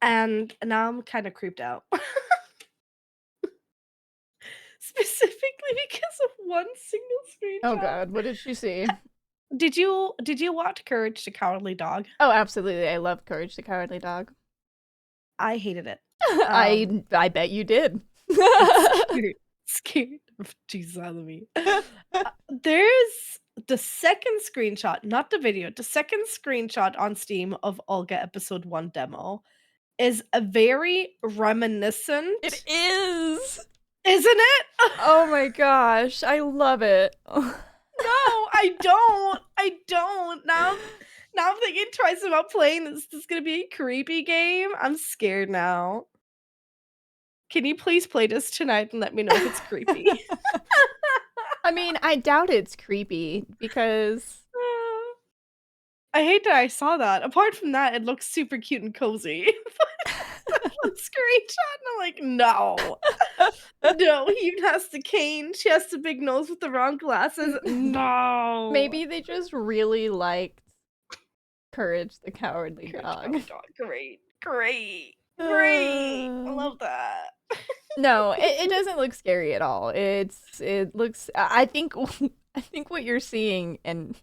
and now I'm kind of creeped out. Specifically because of one single Oh screenshot. god, what did she see? Did you watch Courage the Cowardly Dog? Oh, absolutely. I love Courage the Cowardly Dog. I hated it. Um, I bet you did. I'm scared of Jesus out of me. There's the second screenshot, not the video, the second screenshot on Steam of Olga episode 1 demo is a very It reminiscent, is. isn't it? Oh my gosh, I love it. No, I don't. I don't. Now Now I'm thinking twice about playing this. This is gonna be a creepy game. I'm scared now. Can you please play this tonight and let me know if it's creepy? I mean, I doubt it's creepy because I hate that I saw that. Apart from that, it looks super cute and cozy. One screenshot, and I'm like, "No. No, he even has the cane. She has the big nose with the round glasses. No." maybe they just really liked Courage the Cowardly Courage the Dog. Cowardly Dog. Great. Great. Great. I Uh, love that. no, it doesn't look scary at all. It looks I think I think what you're seeing and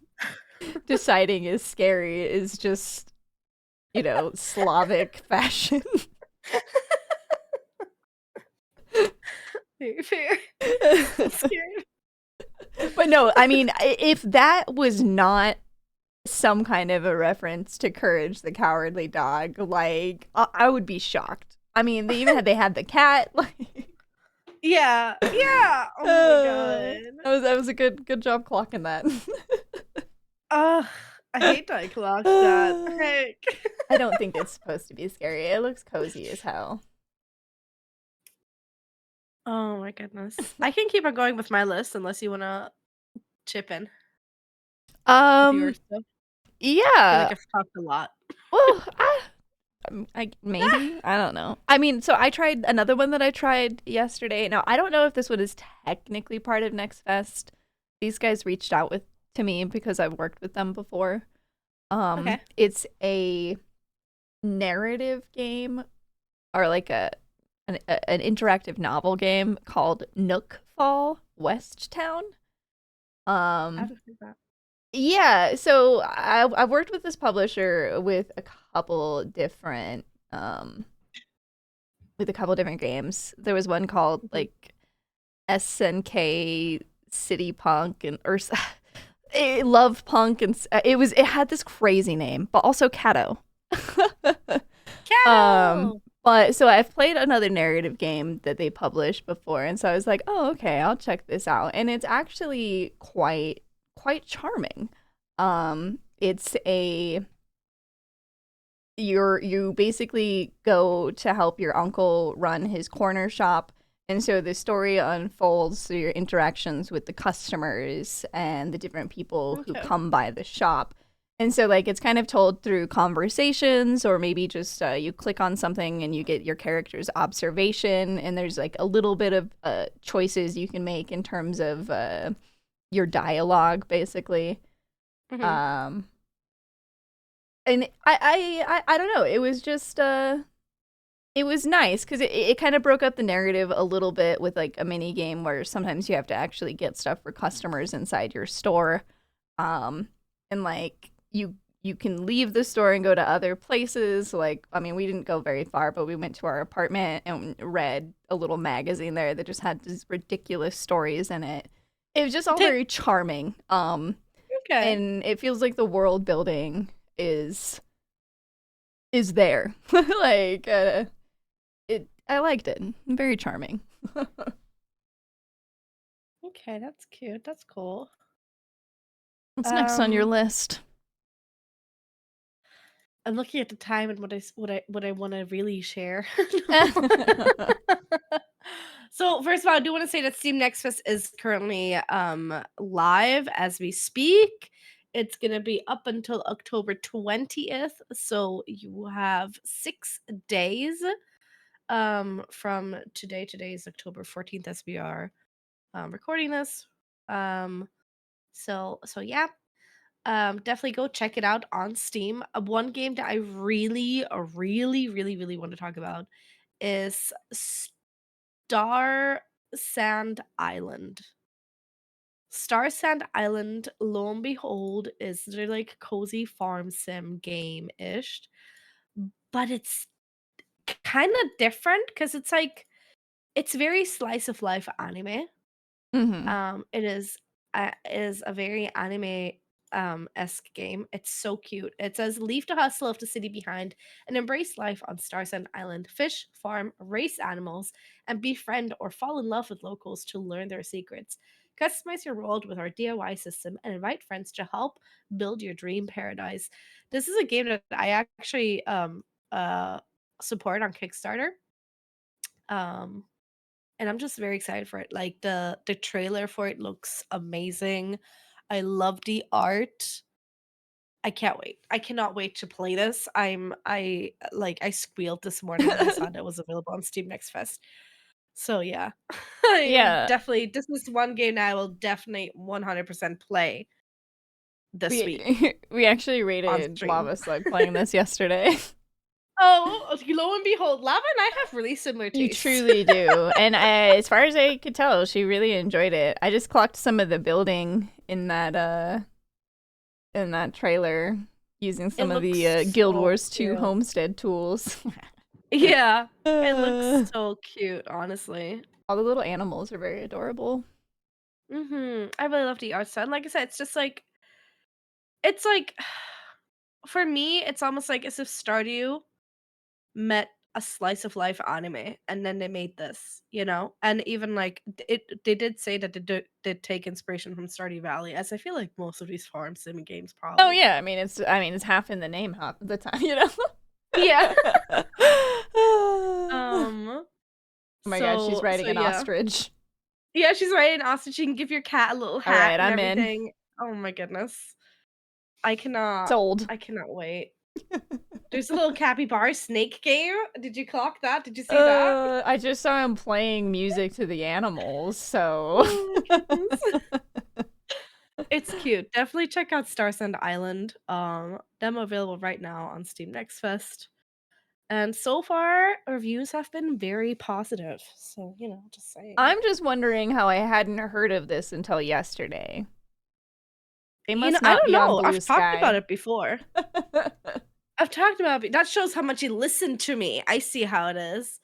deciding is scary is just, Slavic fashion. Very fair. So scared. But no, I mean, if that was not some kind of a reference to Courage the Cowardly Dog, like I would be shocked. I mean, they had the cat. Like, Yeah. Yeah. Oh my god. that was a good job clocking that. Ugh. I hate that I clocked that. Heck. I don't think it's supposed to be scary. It looks cozy as hell. Oh my goodness. I can keep on going with my list unless you wanna chip in with Um, yours stuff. I feel yeah. like I've talked a lot. Well, I maybe I don't know. I mean, so I tried another one that I tried yesterday. Now I don't know if this one is technically part of Next Fest. These guys reached out to me because I've worked with them before. Okay. It's a narrative game or like an interactive novel game called Nook Fall West Town. I Um, haven't heard that. yeah, so I've worked with this publisher um with a couple different games. There was one called Mhm. like SNK City Punk and Love Punk and it had this crazy name, but also Cato. um Cattle! but so I've played another narrative game that they published before, and so I was like, "Oh, okay, I'll check this out." And it's actually quite charming. It's a you basically go to help your uncle run his corner shop, and so the story unfolds through your interactions with the customers and the different people who Okay. come by the shop. And so like it's kind of told through conversations, or maybe just you click on something and you get your character's observation, and there's like a little bit of choices you can make in terms of your dialogue basically. Mhm. um and I don't know, it was just it was nice because it kind of broke up the narrative a little bit with like a mini game where sometimes you have to actually get stuff for customers inside your store. And like you can leave the store and go to other places. Like, I mean, we didn't go very far, but we went to our apartment and read a little magazine there that just had these ridiculous stories in it. It was just all very charming. Okay. And it feels like the world building is there. Like I liked it. Very charming. Okay, that's cute. That's cool. What's next on your Um, list? I'm looking at the time and what I wanna really share. So, first of all, I do wanna say that Steam Next Fest is currently, live as we speak. It's gonna be up until October 20th, so you have 6 days, from today. Today is October 14th as we are, recording this. Um, so yeah, definitely go check it out on Steam. One game that I really, really want to talk about is Star Sand Island. Star Sand Island, lo and behold, is their like cozy farm sim game ish, but it's kind of different because it's like it's very slice of life anime. Mhm. It is a very anime esque game. It's so cute. It says leave the hustle of the city behind and embrace life on Starsend Island. Fish, farm, race animals, and befriend or fall in love with locals to learn their secrets. Customize your world with our DIY system and invite friends to help build your dream paradise. This is a game that I actually uh support on Kickstarter. Um and I'm just very excited for it. Like the trailer for it looks amazing. I love the art. I can't wait. I cannot wait to play this. I squealed this morning when I saw that it was available on Steam Next Fest. So yeah. I am Yeah, definitely this is one game that I will definitely 100% play this week we actually on rated stream. Lava Slug playing this yesterday. Oh, lo and behold, Lava and I have really similar You tastes. truly do. And as far as I could tell, she really enjoyed it. I just clocked some of the building in that trailer using It some of the looks Guild so Wars 2 cute. homestead tools. Yeah, it looks Uh, so cute, honestly. all the little animals are very adorable. I really love the art style. And like I said, it's like for me, it's almost like as if Stardew met a slice of life anime and then they made this, you know? And even like they did say that did take inspiration from Stardew Valley, as I feel like most of these farm sim games Oh probably. yeah, I mean it's half in the name half the time, you know. Yeah. Oh um my god, she's so riding an yeah. ostrich. Yeah, she's right. And also she can give your cat a little All hat right, and I'm in. everything. Oh my goodness. I cannot Sold. I cannot wait. There's a little capybara snake game. Did you clock that? Did you see that? I just saw him playing music to the animals, so Oh my goodness. It's cute. Definitely check out Starsend Island. Demo available right now on Steam Next Fest. And so far, reviews have been very positive. So, just saying. I'm just wondering how I hadn't heard of this until yesterday. They must I not don't be on know. Blue I've talked about Sky. it before. I've talked about it. That shows how much you listen to me. I see how it is.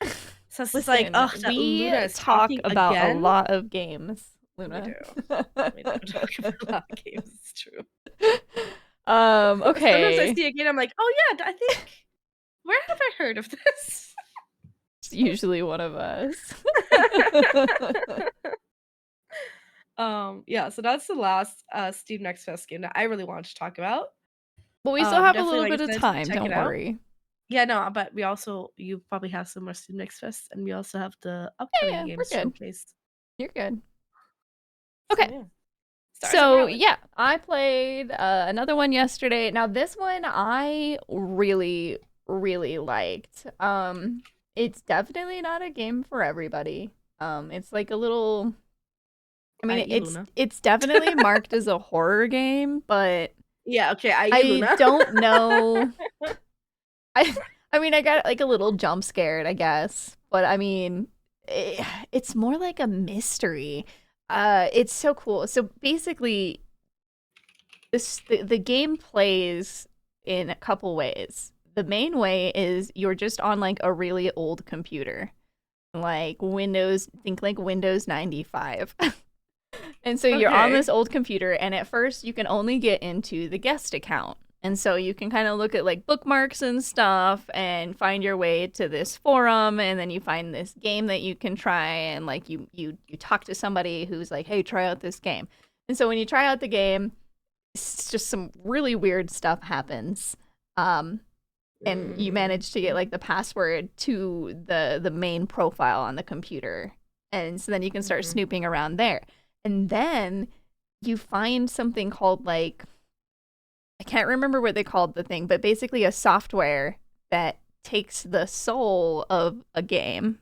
So it's just like, Listen, oh, that we Luna is talk talking about a again. lot of games, We do. Luna. We do talk about a lot of games. It's true. Sometimes I Okay. see a game, I'm like, oh yeah, I think where have I heard of this? It's usually one of us. Yeah, so that's the last Steam Next Fest game that I really wanted to talk about. But we still have a Definitely, little like bit of I said, time, check it don't out. worry. Yeah, no, but you probably have some more Steam Next Fest, and we also have the Yeah, upcoming yeah, we're games good. showcase. You're good. So Okay. yeah, Stars and So, Island. yeah, I played another one yesterday. Now, this one I really, really liked. It's definitely not a game for everybody. It's like a little I mean, I.e. it's Luna. it's definitely marked as a horror game, but Yeah, okay, I.e. I Luna. don't know. I I mean, I got like a little jump scared, I guess. But I mean, it's more like a mystery. It's so cool. So basically, the game plays in a couple ways. The main way is you're just on like a really old computer. Like think like Windows 95. And so you're on Okay. this old computer, and at first you can only get into the guest account. And so you can kind of look at like bookmarks and stuff and find your way to this forum, and then you find this game that you can try, and like you talk to somebody who's like, "Hey, try out this game." And so when you try out the game, it's just some really weird stuff happens. And you manage to get Mhm, like the password to the main profile on the computer. And so then you can start mhm. snooping around there. And then you find something called like I can't remember what they called the thing, but basically a software that takes the soul of a game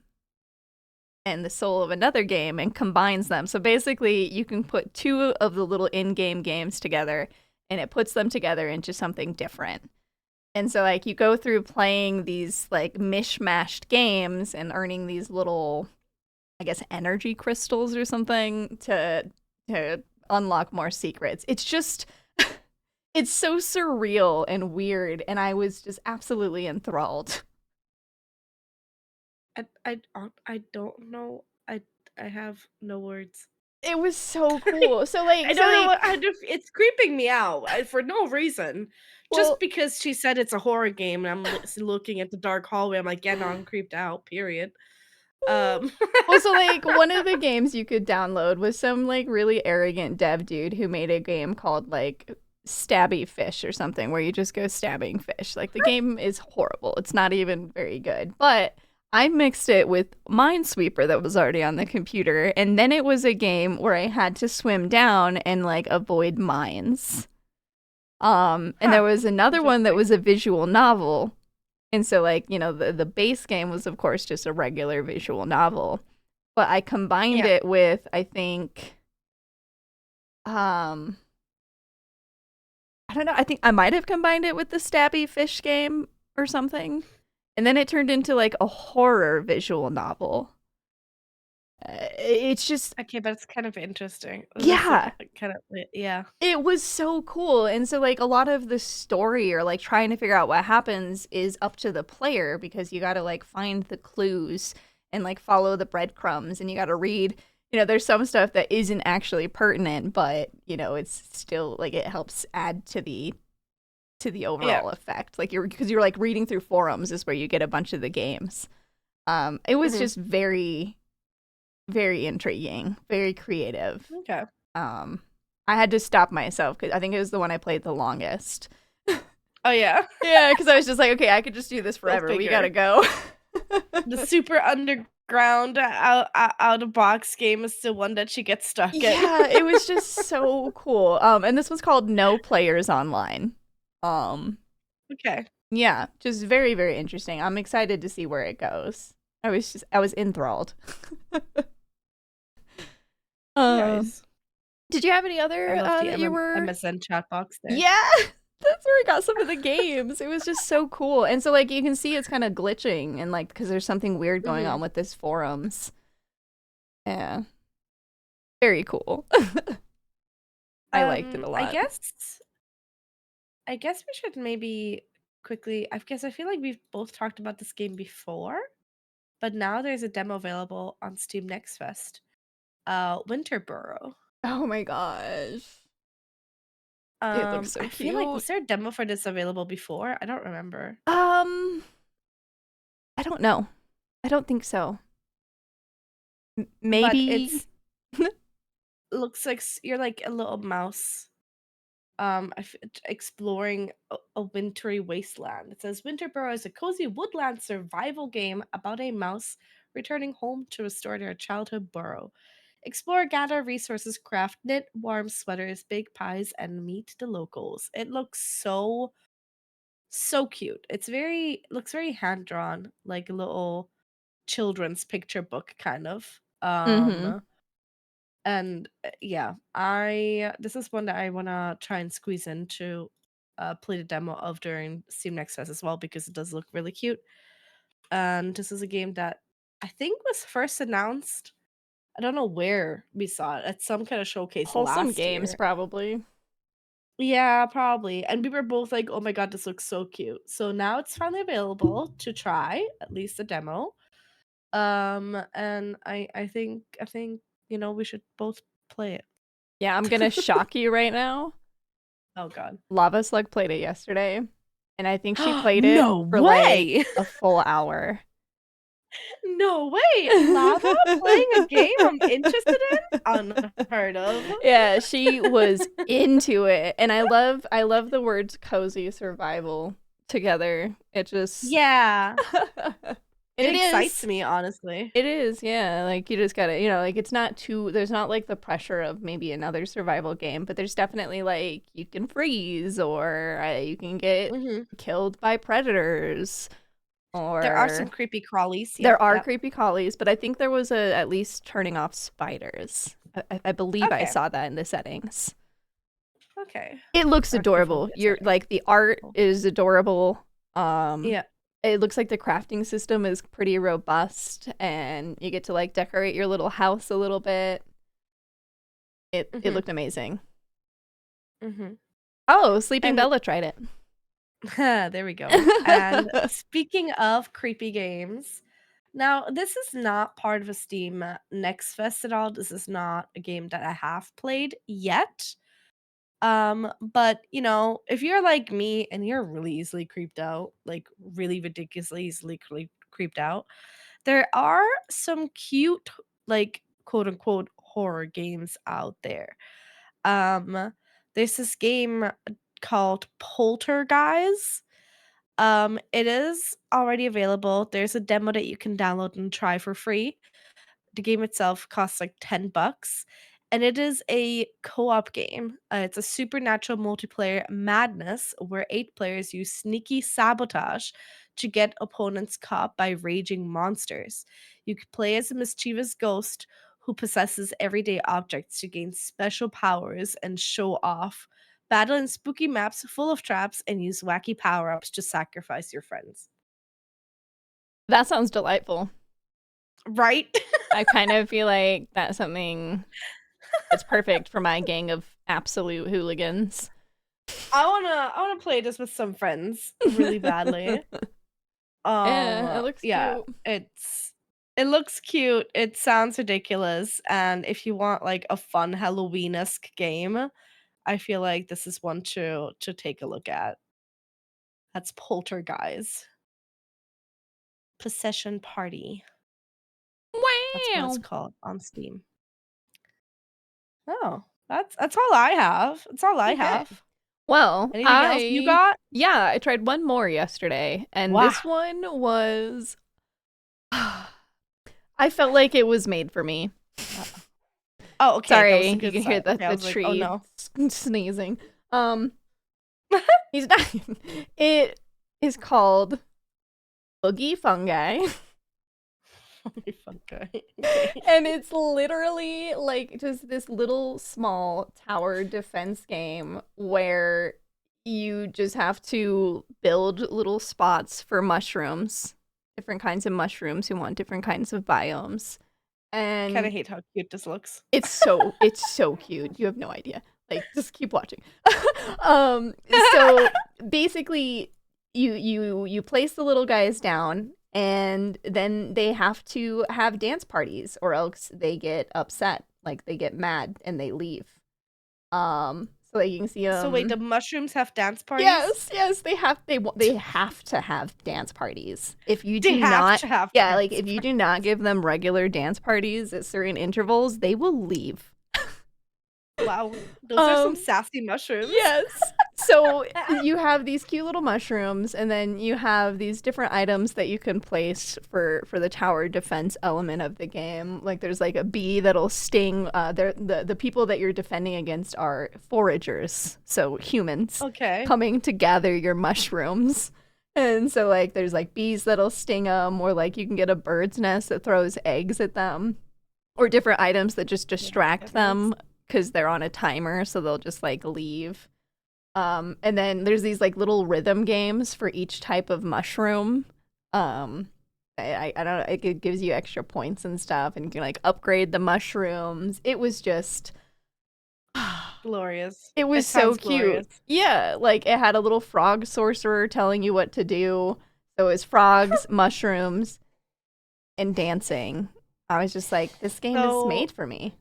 and the soul of another game and combines them. So basically you can put two of the little in-game games together and it puts them together into something different. And so like you go through playing these like mishmashed games and earning these little I guess energy crystals or something to unlock more secrets. It's just it's so surreal and weird and I was just absolutely enthralled. I don't know. I have no words. It was so cool. So like I so don't know like what I do it's creeping me out, for no reason. Just well because she said it's a horror game and I'm looking at the dark hallway, I'm like, "Yeah, no, I'm creeped out, period." Um, Well, so, like, one of the games you could download was some, like, really arrogant dev dude who made a game called, like, Stabby Fish or something, where you just go stabbing fish. Like, the game is horrible. It's not even very good. But I mixed it with Minesweeper that was already on the computer, and then it was a game where I had to swim down and, like, avoid mines. And there huh, was another one that interesting. was a visual novel. And so, like, the base game was, of course, just a regular visual novel. But I combined Yeah. it with, I think, um, I don't know. I think I might have combined it with the Stabby Fish game or something. And then it turned into, like, a horror visual novel. It's just, Okay, but it's kind of interesting. That's like yeah. kind of yeah. It was so cool. And so, like, a lot of the story or, like, trying to figure out what happens is up to the player because you got to, like, find the clues and, like, follow the breadcrumbs. And you got to read, there's some stuff that isn't actually pertinent, but, it's still, like, it helps add to the Yeah. overall effect. Like, because you're, like, reading through forums is where you get a bunch of the games. It was Mhm. just very, very intriguing, very creative. Okay. Um, I had to stop myself because I think it was the one I played the longest. Oh, yeah. Yeah, because I was just like, okay, I could just do this Go forever. We gotta figure. go. The super underground out of box game is the one that she gets stuck in. Yeah, it was just so cool. And this was called No Players Online. Um, Okay. yeah, just very, very interesting. I'm excited to see where it goes. I was enthralled. Um, Nice. did you have any I other love the that you were? MSN chat box there. Yeah, that's where we got some of the games. It was just so cool. And so, like, you can see it's kind of glitching and, like, because there's something weird going on Mhm. with this forums. Yeah, very cool. I liked it a I lot. guess we should maybe quickly I guess I feel like we've both talked about this game before, but now there's a demo available on Steam Next Fest. Winterboro. Oh my gosh. It looks so I feel like cute. was there a demo for this available before? I don't remember. Um, I don't know. I don't think so. But Maybe. it's looks like you're like a little mouse exploring a wintry wasteland. It says Winterboro is a cozy woodland survival game about a mouse returning home to restore their childhood burrow. Explore, gather resources, craft, knit warm sweaters, bake pies, and meet the locals. It looks so cute. Looks very hand drawn, like a little children's picture book kind of. Mm-hmm. And yeah, I this is one that I wanna try and squeeze in to play the demo of during Steam Next Fest as well because it does look really cute. And this is a game that I think was first announced. I don't know where we saw it at some kind of showcase Wholesome last games, year. probably. Yeah, probably. And we were both like, "Oh my god, this looks so cute." So now it's finally available to try, at least a demo. And I think we should both play it. Yeah, I'm gonna shock you right now. Oh god. Lava Slug played it yesterday, and I think she played it No for like way! a full hour. No way! Lava playing a game I'm interested in? Unheard of. Yeah, she was into it. And I love the words cozy survival together. It just Yeah. and It it excites is. me, honestly. It is, yeah. Like you just gotta, like it's not too there's not like the pressure of maybe another survival game, but there's definitely like you can freeze or you can get Mhm. killed by predators There are some or creepy crawlies. there Yep, are yep. creepy collies, but I think there was a at least turning off spiders. I believe I Okay, saw that in the settings. okay. It looks adorable. Arachnophobia You're setting. like the art Cool. is adorable. Um, Yeah. it looks like the crafting system is pretty robust, and you get to like decorate your little house a little bit. It Mhm, looked amazing. mhm. Oh, Sleeping And Bella tried it. there we go. And speaking of creepy games, now this is not part of a Steam Next Fest at all. This is not a game that I have played yet. But if you're like me and you're really easily creeped out, like really ridiculously easily creeped out, There are some cute, like, quote unquote horror games out there. Um, there's this game called Poltergeist. It is already available. There's a demo that you can download and try for free. The game itself costs like 10 bucks, and it is a co-op game. It's a supernatural multiplayer madness where 8 players use sneaky sabotage to get opponents caught by raging monsters. You could play as a mischievous ghost who possesses everyday objects to gain special powers and show off. Battle in spooky maps full of traps and use wacky power-ups to sacrifice your friends. That sounds delightful. Right? I kind of feel like that's something that's perfect for my gang of absolute hooligans. I wanna play this with some friends really badly. Yeah, it looks Yeah, cute. it looks cute, it sounds ridiculous, and if you want, like, a fun Halloween-esque game, I feel like this is one to take a look at. That's Poltergeist. Possession Party. That's what it's Wow. called on Steam. Oh, that's all I have. That's all I Okay. have. Well, Anything else you got? I tried one more yesterday, and Wow. this one was I felt like it was made for me. Oh, okay, that was Sorry, a you good can hear sign. the Okay, I the was like, "Oh, tree no." sneezing. He's not. It is called Boogie Fungi. Holy fuck, guy. Okay. And it's literally like just this little small tower defense game where you just have to build little spots for mushrooms, different kinds of mushrooms who want different kinds of biomes. Kinda And hate how cute this looks. it's so cute. You have no idea. Like just keep watching. um so basically you place the little guys down and then they have to have dance parties or else they get upset, like they get mad and they leave. So that you can see So wait, them. the mushrooms have dance parties? Yes, they have to have dance parties. If you They do have not, to have yeah, like dance if you par do not give them regular dance parties at certain intervals, they will leave. Wow, those are some Um sassy mushrooms. Yes. So you have these cute little mushrooms, and then you have these different items that you can place for the tower defense element of the game. Like there's like a bee that'll sting. The people that you're defending against are foragers, so humans Okay. coming to gather your mushrooms. And so like there's like bees that'll sting them, or like you can get a bird's nest that throws eggs at them, or different items that just Oh my distract goodness. them because they're on a timer, so they'll just like leave. And then there's these like little rhythm games for each type of mushroom. Um, I don't know, it gives you extra points and stuff, and you can like upgrade the mushrooms. It was just, Glorious. it was It so sounds glorious. cute. Yeah, like it had a little frog sorcerer telling you what to do. So it was frogs, mushrooms, and dancing. I was just like, this game is So, made for me.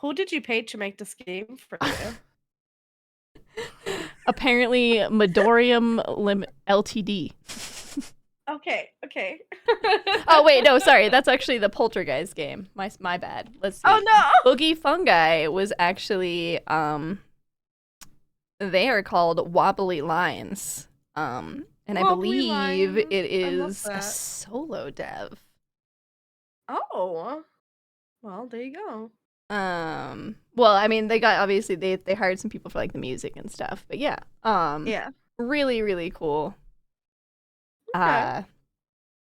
who did you pay to make this game for you? Apparently, Midorium Ltd. Okay, okay. Oh wait, no, sorry. That's actually the Poltergeist game. My bad. Let's Oh, see. no! Boogie Fungi was actually they are called Wobbly Lines. And I Wobbly believe it lines. I love is a that. solo dev. Oh. Well, there you go. Well, I mean, they got obviously they hired some people for like the music and stuff, but yeah. Yeah. Really really cool. Okay.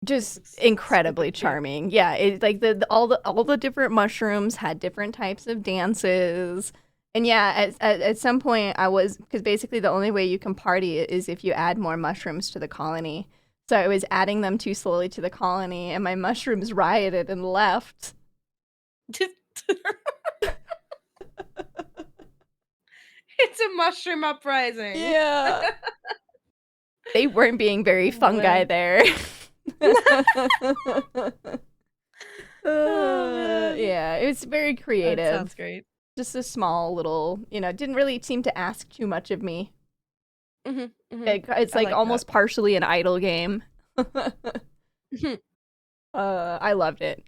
Just Looks super incredibly cute. charming. Yeah, it like all the different mushrooms had different types of dances. And yeah, at some point I was, because basically the only way you can party is if you add more mushrooms to the colony. So I was adding them too slowly to the colony, and my mushrooms rioted and left. It's a mushroom uprising. Yeah. They weren't being very Oh, fungi boy. there. Oh, man. Yeah, it was very That creative. sounds great. Just a small little, didn't really seem to ask too much of me. Mhm, mhm. It's I like like that. almost partially an idle game. I loved it.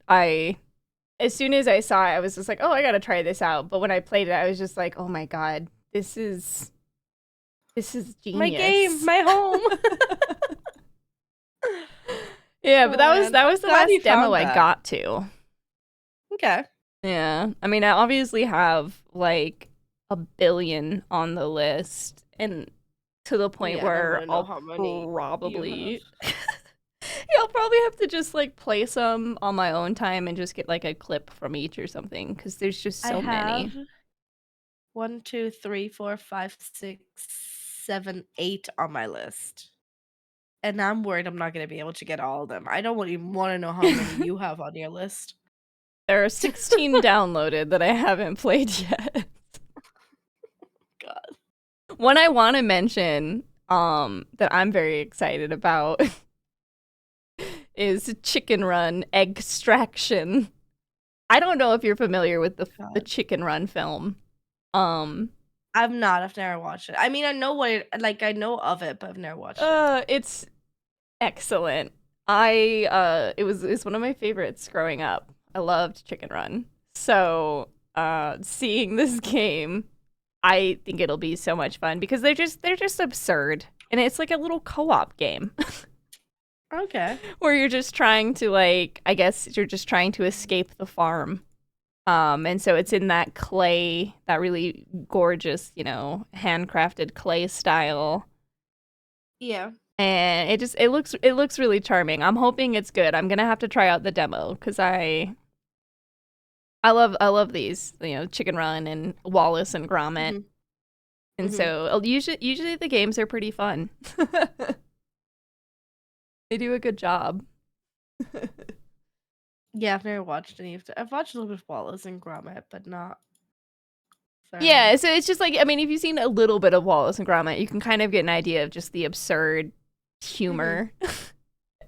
As soon as I saw it, I was just like, oh, I gotta try this out. But when I played it, I was just like, oh my god, this is My game, genius. my home. Yeah, but Oh man, that I'm was the glad last you demo found I that. got to. Okay. Yeah. I mean, I obviously have like a billion on the list and to the point Yeah, and I where want to know I'll how many you have. probably yeah, I'll probably have to just like play some on my own time and just get like a clip from each or something because there's just I so many. have 1, 2, 3, 4, 5, 6, 7, 8 on my list. And I'm worried I'm not gonna be able to get all of them. I don't even wanna know how many you have on your list. There are 16 downloaded that I haven't played yet. God. One I want to mention that I'm very excited about is Chicken Run Extraction. I don't know if you're familiar with the God. Chicken Run film. Um I'm not, I've never watched it. I mean, I know what it like, I know of it, but I've never watched it. it's excellent. It's one of my favorites growing up. I loved Chicken Run. So, seeing this game, I think it'll be so much fun because they're just absurd. And it's like a little co-op game Okay. where you're just trying to like I guess you're just trying to escape the farm. And so it's in that clay, that really gorgeous, handcrafted clay style. Yeah. And it looks really charming. I'm hoping it's good. I'm gonna have to try out the demo because I love these, Chicken Run and Wallace and Gromit. Mhm. And Mhm. so usually the games are pretty fun. They do a good job. Yeah, I've never watched any of it. I've watched a little bit of Wallace and Gromit, but not very Yeah, much. so it's just like I mean, if you've seen a little bit of Wallace and Gromit, you can kind of get an idea of just the absurd Mhm. humor.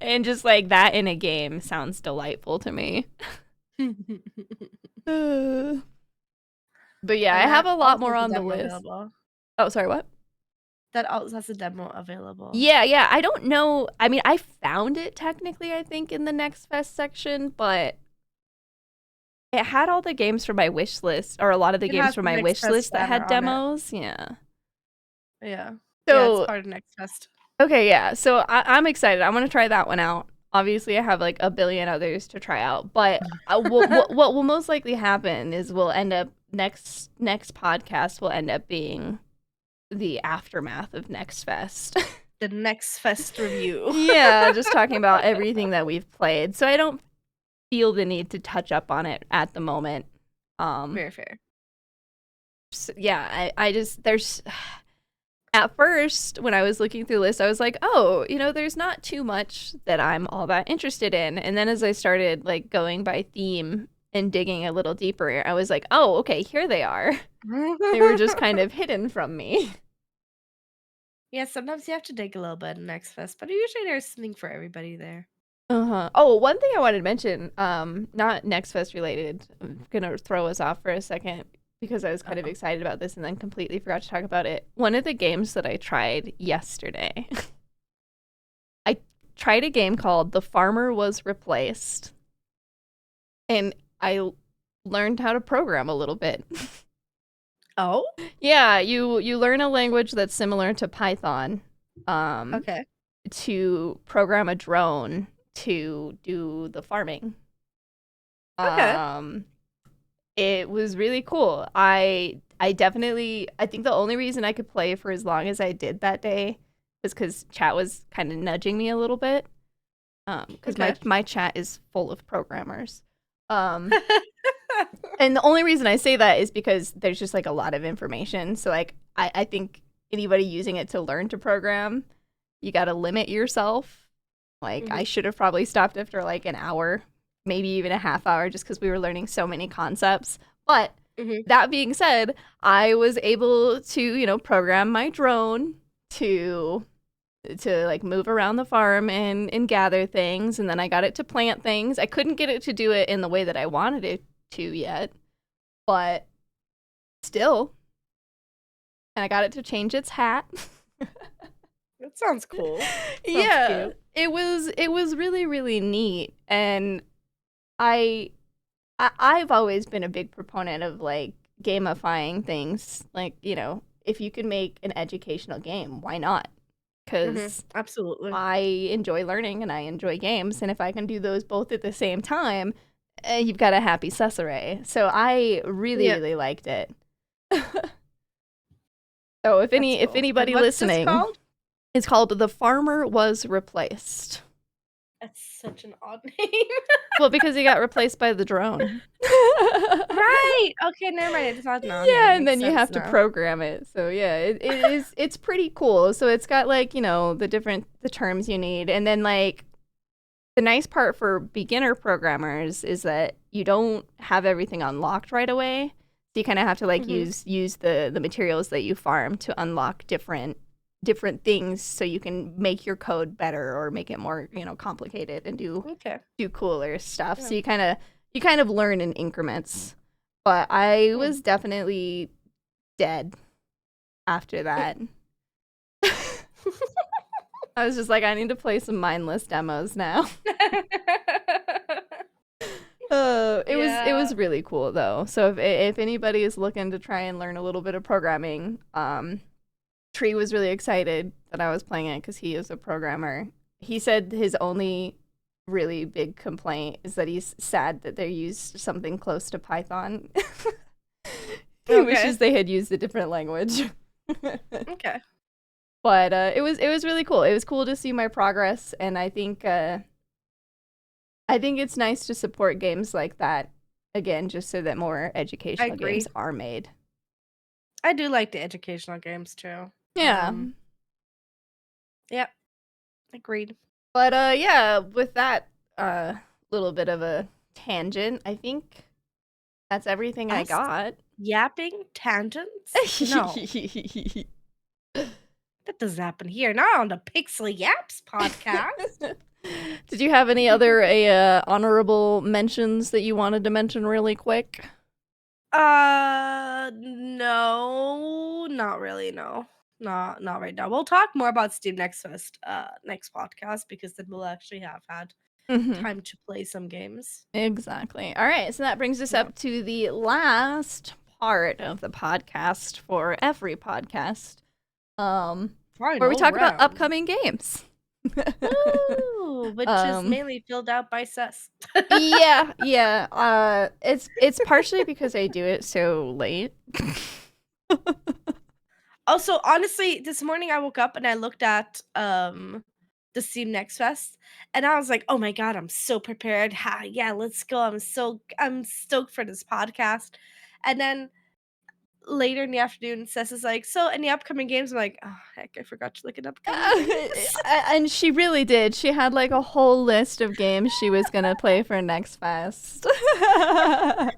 And just like that in a game sounds delightful to me. Uh, But yeah, I And have that a lot also more has a on the demo list. available. Oh, sorry, what? That also has a demo available. Yeah, I don't know. I mean, I found it technically, I think, in the Next Fest section, but it had all the games from my wish list, or a lot of the It games has from the my Next wish Fest list that banner had on it. demos. Yeah. Yeah. Yeah, it's So, part of Next Fest. okay, yeah. So I'm excited. I want to try that one out. Obviously, I have like a billion others to try out, but what will most likely happen is we'll end up next podcast will end up being the aftermath of Next Fest. The Next Fest review. Yeah, just talking about everything that we've played. So I don't feel the need to touch up on it at the moment. Very fair. So yeah, I just there's at first when I was looking through the list, I was like, oh, there's not too much that I'm all that interested in. And then as I started like going by theme and digging a little deeper, I was like, oh, okay, here they are. They were just kind of hidden from me. Yeah, sometimes you have to dig a little bit in Next Fest, but usually there's something for everybody there. Uh-huh. Oh, one thing I wanted to mention, not Next Fest related. I'm gonna throw us off for a second because I was kind of Uh-oh. excited about this and then completely forgot to talk about it. One of the games that I tried yesterday, I tried a game called The Farmer Was Replaced, and I learned how to program a little bit. Oh? Yeah, you learn a language that's similar to Python, Okay. to program a drone to do the farming. Okay. Um, it was really cool. I think the only reason I could play for as long as I did that day was because chat was kind of nudging me a little bit. Because Okay. my chat is full of programmers. Um, and the only reason I say that is because there's just like a lot of information. So like I think anybody using it to learn to program, you got to limit yourself. Like I Mhm. should have probably stopped after like an hour, maybe even a half hour, just because we were learning so many concepts. But Mhm. that being said, I was able to, program my drone to like move around the farm and gather things, and then I got it to plant things. I couldn't get it to do it in the way that I wanted it to yet, but still. And I got it to change its hat. That sounds cool. Sounds Yeah. cute. it was really, really neat. And I I've always been a big proponent of like gamifying things. Like, if you could make an educational game, why not? Because Absolutely. I enjoy learning and I enjoy games, and if I can do those both at the same time, you've got a happy Cesire. So I really, Yeah, really liked it. So that's if cool. And anybody what's this listening, called? it's called The Farmer Was Replaced. That's such an odd name. Well, because he got replaced by the drone. Right. Okay, never mind. It's not an odd name. Yeah, and Makes then you sense have to now. program it. So yeah, it's pretty cool. So it's got like, the terms you need. And then like the nice part for beginner programmers is that you don't have everything unlocked right away. So you kind of have to like Mhm. use the materials that you farm to unlock different things so you can make your code better or make it more, complicated and Okay. do cooler stuff. Yeah. So you kind of learn in increments. But I Hmm. was definitely dead after that. I was just like, I need to play some mindless demos now. It was Yeah. really cool though. So if anybody is looking to try and learn a little bit of programming, Tree was really excited that I was playing it because he is a programmer. He said his only really big complaint is that he's sad that they used something close to Python. He Okay. wishes they had used a different language. Okay. But it was really cool. It was cool to see my progress, and I think it's nice to support games like that again, just so that more I educational games agree. are made. I do like the educational games too. Yeah. Yep. Agreed. But yeah, with that uh little bit of a tangent, I think that's everything I Us got. yapping tangents? No, that doesn't happen here. Not on the Pixel Yaps podcast. Did you have any other honorable mentions that you wanted to mention really quick? No, not really. No, not right now. We'll talk more about Steam next podcast because then we'll actually have had Mhm. time to play some games. Exactly. All right, so that brings us Yeah, up to the last part of the podcast for every podcast, where we final talk about round. upcoming games. Woo! Which is um, mainly filled out by Sus. yeah, yeah. It's partially because I do it so late. Also, honestly, this morning I woke up and I looked at the Steam Next Fest and I was like, "Oh my god, I'm so prepared. Ha, yeah, let's go. I'm stoked for this podcast." And then later in the afternoon, Cess is like, "So, any upcoming games?" I'm like, "Oh, heck, I forgot to look at upcoming games." And she really did. She had like a whole list of games she was gonna play for next fest. I was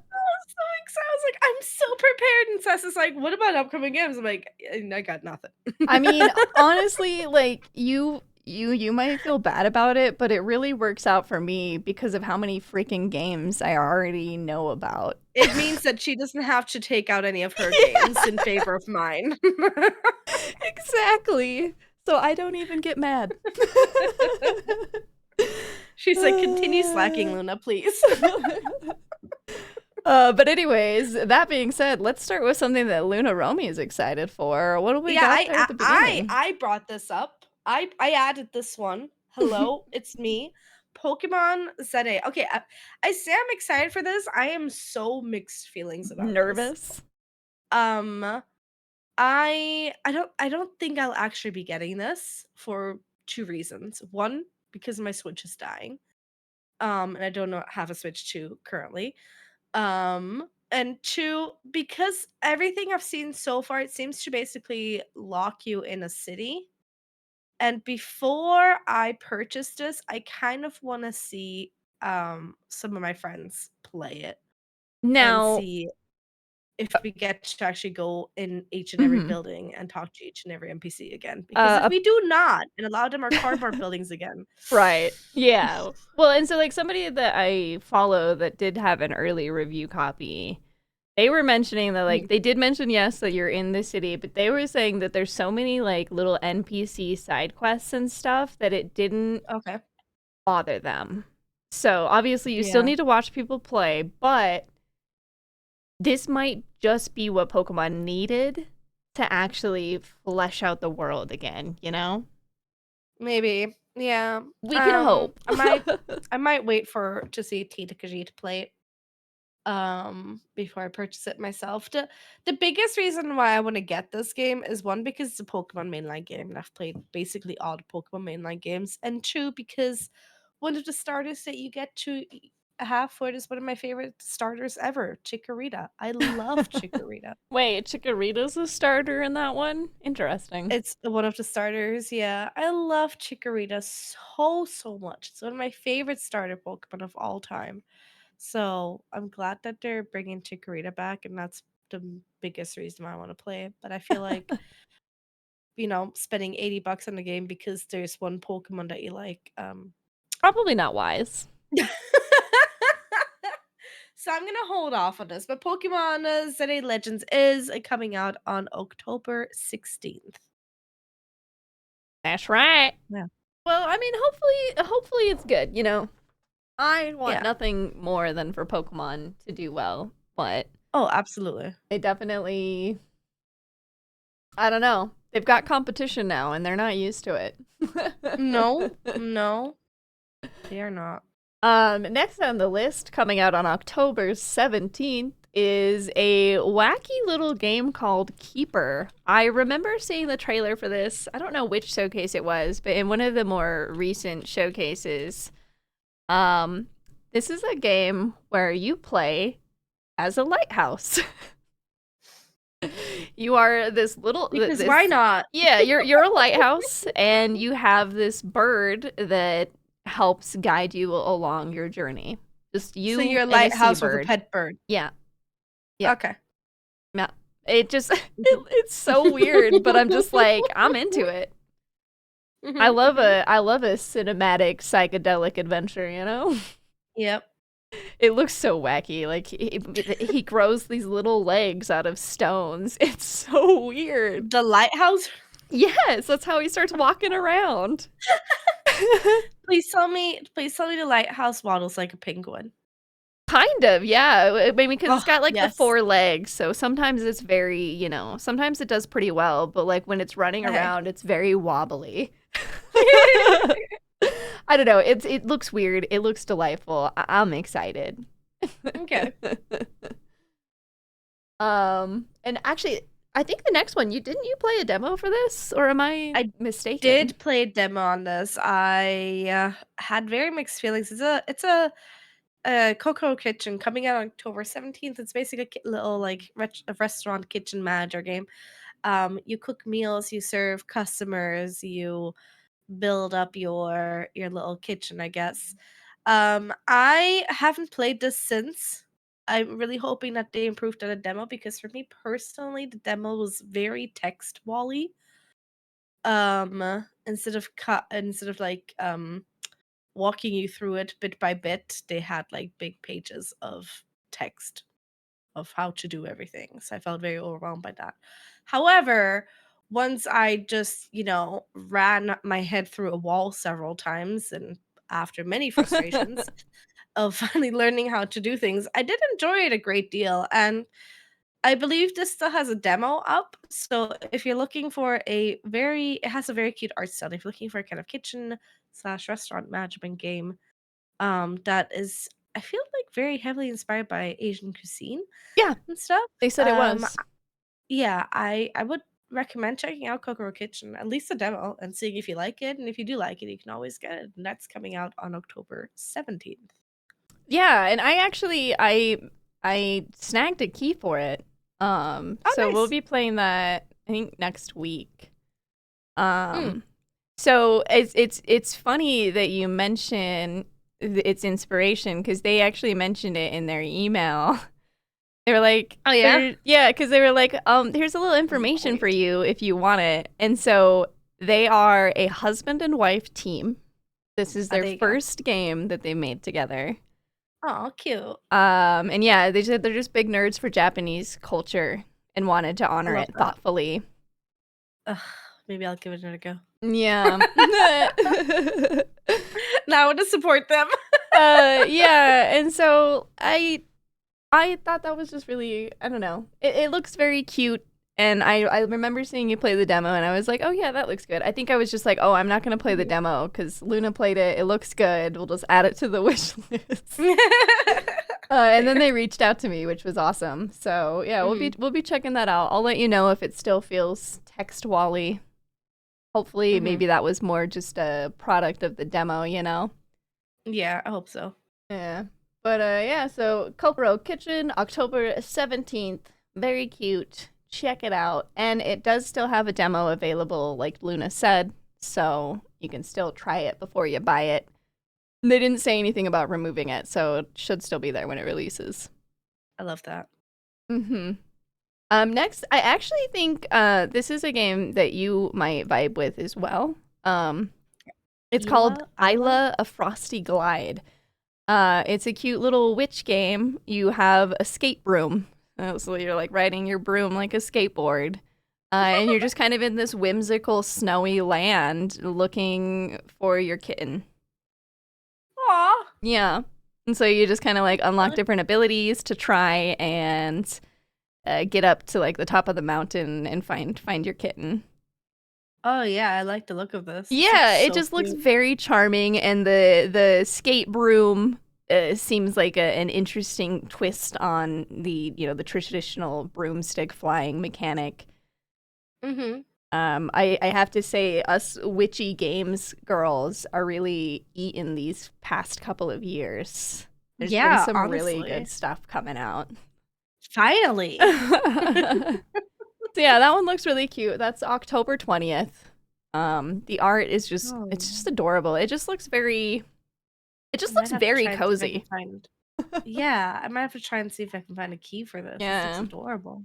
so excited. I was like, "I'm so prepared." And Cess is like, "What about upcoming games?" I'm like, I got nothing." I mean, honestly, like you might feel bad about it, but it really works out for me because of how many freaking games I already know about. It means that she doesn't have to take out any of her games in favor of mine. Exactly. So I don't even get mad. She's like, "Continue slacking, Luna, please." But anyways, that being said, let's start with something that Loonaromi is excited for. What do we Yeah, got there at the beginning? I brought this up. I added this one. Hello, it's me. Pokemon Zeta. Okay, I say I'm excited for this. I am so mixed feelings about this. Nervous? Um, I don't think I'll actually be getting this for two reasons. One, because my Switch is dying. And I don't know have a Switch 2 currently. And two, because everything I've seen so far, it seems to basically lock you in a city. And before I purchase this, I kind of want to see some of my friends play it and Now, see if we get to actually go in each and every mhm. building and talk to each and every NPC again. Because if uh, we do not, and a lot of them are cardboard buildings again. right. Yeah. Well, and so like somebody that I follow that did have an early review copy, They were mentioning that, like, Mhm. they did mention, yes, that you're in the city, but they were saying that there's so many, like, little NPC side quests and stuff that it didn't Okay. bother them. So, obviously, you still Yeah. need to watch people play, but this might just be what Pokemon needed to actually flesh out the world again, you know? Maybe. Yeah. We can hope. I might wait for to see Titakaji to play it before I purchase it myself. The biggest reason why I want to get this game is one because it's a Pokemon mainline game and I've played basically all the Pokemon mainline games, and two because one of the starters that you get to have for it is one of my favorite starters ever, Chikorita. I love Chikorita. Wait, Chikorita's a starter in that one? Interesting. It's one of the starters, yeah. I love Chikorita so much. It's one of my favorite starter Pokemon of all time. So I'm glad that they're bringing Chikorita back, and that's the biggest reason why I want to play it. But I feel like, spending $80 on the game because there's one Pokemon that you like. Probably not wise. So I'm gonna hold off on this. But Pokemon ZA Legends is coming out on October 16th. That's right. Yeah. Well, I mean, hopefully it's good, you know. I want Yeah. nothing more than for Pokemon to do well, but Oh, absolutely. they definitely, I don't know. They've got competition now and they're not used to it. No, no, they are not. Next on the list, coming out on October 17th, is a wacky little game called Keeper. I remember seeing the trailer for this. I don't know which showcase it was, but in one of the more recent showcases, this is a game where you play as a lighthouse. You are this little Because why not? yeah, you're a lighthouse and you have this bird that helps guide you along your journey. Just So you you're a and a lighthouse with a seabird. pet bird. Yeah. Yeah. Okay. Yeah. It just it's so weird, but I'm just like I'm into it. I Mhm, love mhm. a cinematic psychedelic adventure, you know? Yep. It looks so wacky. Like he grows these little legs out of stones. It's so weird. The lighthouse? Yes, that's how he starts walking around. Please tell me the lighthouse models like a penguin. Kind of, yeah. I mean, because it's Oh, got like the yes. 4 legs, so sometimes it's very, sometimes it does pretty well, but like when it's running Okay. around, it's very wobbly. I don't know. It looks weird. It looks delightful. I'm excited. Okay. And actually, I think the next one, you play a demo for this, or am I I mistaken? did play a demo on this. I had very mixed feelings. It's a Coco Kitchen coming out on October 17th. It's basically a little like a restaurant kitchen manager game. You cook meals, you serve customers, you build up your little kitchen, I guess. I haven't played this since. I'm really hoping that they improved on the demo because for me personally, the demo was very text wally. Instead of like walking you through it bit by bit, they had like big pages of text of how to do everything. So I felt very overwhelmed by that. However, once I just, ran my head through a wall several times and after many frustrations of finally learning how to do things, I did enjoy it a great deal. And I believe this still has a demo up. So if you're looking for it has a very cute art style. If you're looking for a kind of kitchen slash restaurant management game, that is, I feel like, very heavily inspired by Asian cuisine Yeah, and stuff. they said it Um, was. yeah, I would recommend checking out Kokoro Kitchen, at least the demo, and seeing if you like it. And if you do like it, you can always get it. And that's coming out on October 17th. Yeah, and I snagged a key for it. Oh, So we'll nice. be playing that I think next week. Mm. Um, so it's funny that you mention its inspiration because they actually mentioned it in their email. They were like, Oh, yeah? yeah, because they were like, here's a little information for Wait. you if you want it. And so they are a husband and wife team. This is Oh, their there you go. first game that they made together. Oh, cute. And yeah, they said they're just big nerds for Japanese culture and wanted to I honor love it that. thoughtfully. Ugh, maybe I'll give it another go. Yeah. Now I want to support them. Yeah, and so I thought that was just really, I don't know. It looks very cute. And I remember seeing you play the demo, and I was like, oh, yeah, that looks good. I think I was just like, oh, I'm not going to play the demo because Luna played it. It looks good. We'll just add it to the wish list. And then they reached out to me, which was awesome. So, yeah, we'll be checking that out. I'll let you know if it still feels text wally. Hopefully, maybe that was more just a product of the demo, you know? Yeah, I hope so. Yeah. But yeah, so Kokoro Kitchen, October 17th. Very cute. Check it out. And it does still have a demo available, like Luna said, so you can still try it before you buy it. They didn't say anything about removing it, so it should still be there when it releases. I love that. Next, I actually think this is a game that you might vibe with as well. It's called Isla, A Frosty Glide. It's a cute little witch game. You have a skate broom. So you're like riding your broom like a skateboard. And you're just kind of in this whimsical snowy land looking for your kitten. Aw. Yeah. And so you just kind of like unlock different abilities to try and get up to like the top of the mountain and find your kitten. Oh yeah, I like the look of this. Yeah, it just looks very charming, and the skate broom seems like an interesting twist on the the traditional broomstick flying mechanic. I have to say, us witchy games girls are really eating these past couple of years. There's been some really good stuff coming out. Finally. So yeah, that one looks really cute. That's October 20th. The art is just it's just adorable. It just looks very cozy. Yeah, I might have to try and see if I can find a key for this. Yeah. This looks adorable.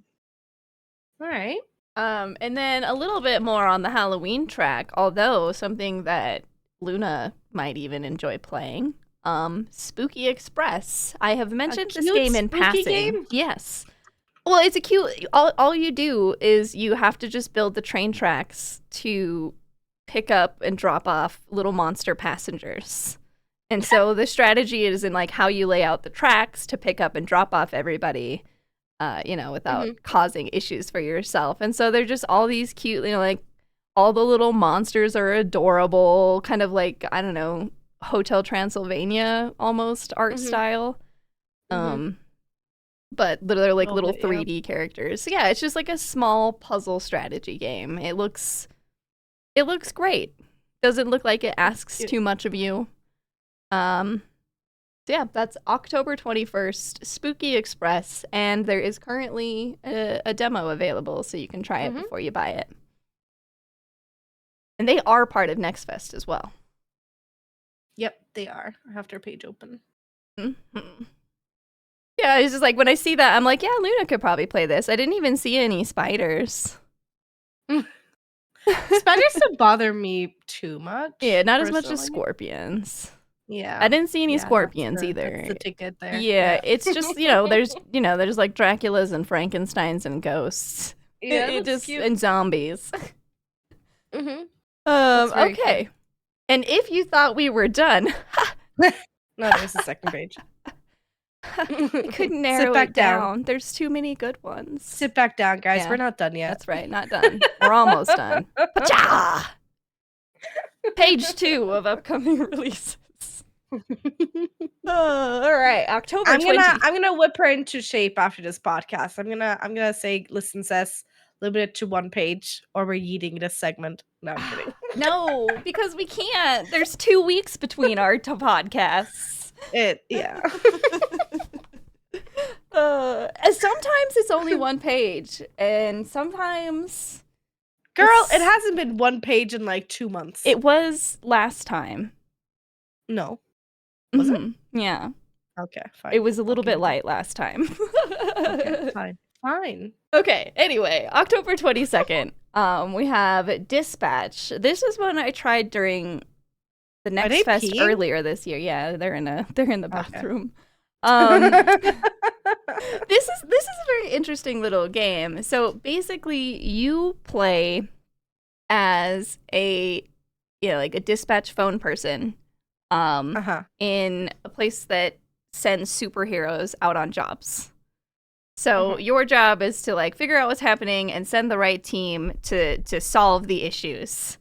All right. And then a little bit more on the Halloween track, although something that Luna might even enjoy playing. Spooky Express. I have mentioned this game in passing. Game? Yes. Well, it's a cute. All you do is you have to just build the train tracks to pick up and drop off little monster passengers. And so the strategy is in like how you lay out the tracks to pick up and drop off everybody, without causing issues for yourself. And so they're just all these cute, like all the little monsters are adorable, kind of like, I don't know, Hotel Transylvania almost art style. But they're like little 3D characters. So yeah, it's just like a small puzzle strategy game. It looks great. Doesn't look like it asks too much of you. So yeah, that's October 21st, Spooky Express, and there is currently a demo available, so you can try it before you buy it. And they are part of Next Fest as well. Yep, they are. I have their page open. Yeah, it's just like when I see that, I'm like, yeah, Luna could probably play this. I didn't even see any spiders. Spiders don't bother me too much. Yeah, not as much as scorpions. Yeah. I didn't see any scorpions either. That's the ticket there. Yeah, it's just, there's like Draculas and Frankensteins and ghosts. Yeah, and zombies. Okay. Cool. And if you thought we were done. No, there's a second page. I couldn't narrow it down. There's too many good ones. Sit back down, guys. Yeah. We're not done yet. That's right. Not done. We're almost done. Pacha! Page 2 of upcoming releases. All right, October 20th. I'm gonna whip her into shape after this podcast. I'm gonna say, listen, Cess, limit it to one page, or we're eating this segment. No, I'm kidding. No, because we can't. There's 2 weeks between our podcasts. Sometimes it's only one page, and sometimes girl, it hasn't been one page in like 2 months. It was last time. No. Was it? Yeah. Okay, fine. It was a little bit light last time. Okay, fine. Okay, anyway, October 22nd, we have Dispatch. This is one I tried during the Next Fest earlier this year. Yeah, they're in the bathroom. Um, this is a very interesting little game. So basically, you play as a like a dispatch phone person, Uh-huh. in a place that sends superheroes out on jobs. So Uh-huh. your job is to like figure out what's happening and send the right team to solve the issues.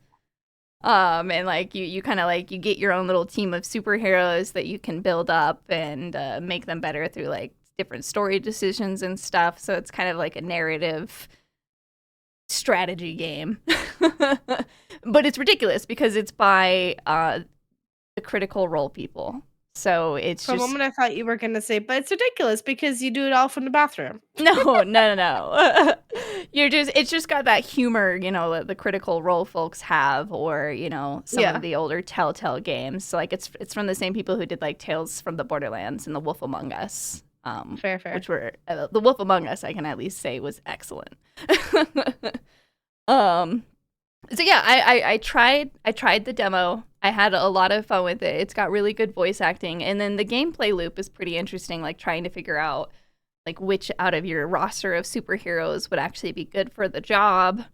And like you kind of like you get your own little team of superheroes that you can build up and make them better through like different story decisions and stuff. So it's kind of like a narrative strategy game. But it's ridiculous because it's by the Critical Role people. So it's For a just moment, I thought you were gonna say, but it's ridiculous because you do it all from the bathroom. no. It's just got that humor, that the Critical Role folks have, or some of Yeah, the older Telltale games. So like it's from the same people who did like Tales from the Borderlands and The Wolf Among Us, fair, fair. which were The Wolf Among Us. I can at least say was excellent. um, so yeah, I tried the demo. I had a lot of fun with it. It's got really good voice acting, and then the gameplay loop is pretty interesting. Like trying to figure out like which out of your roster of superheroes would actually be good for the job,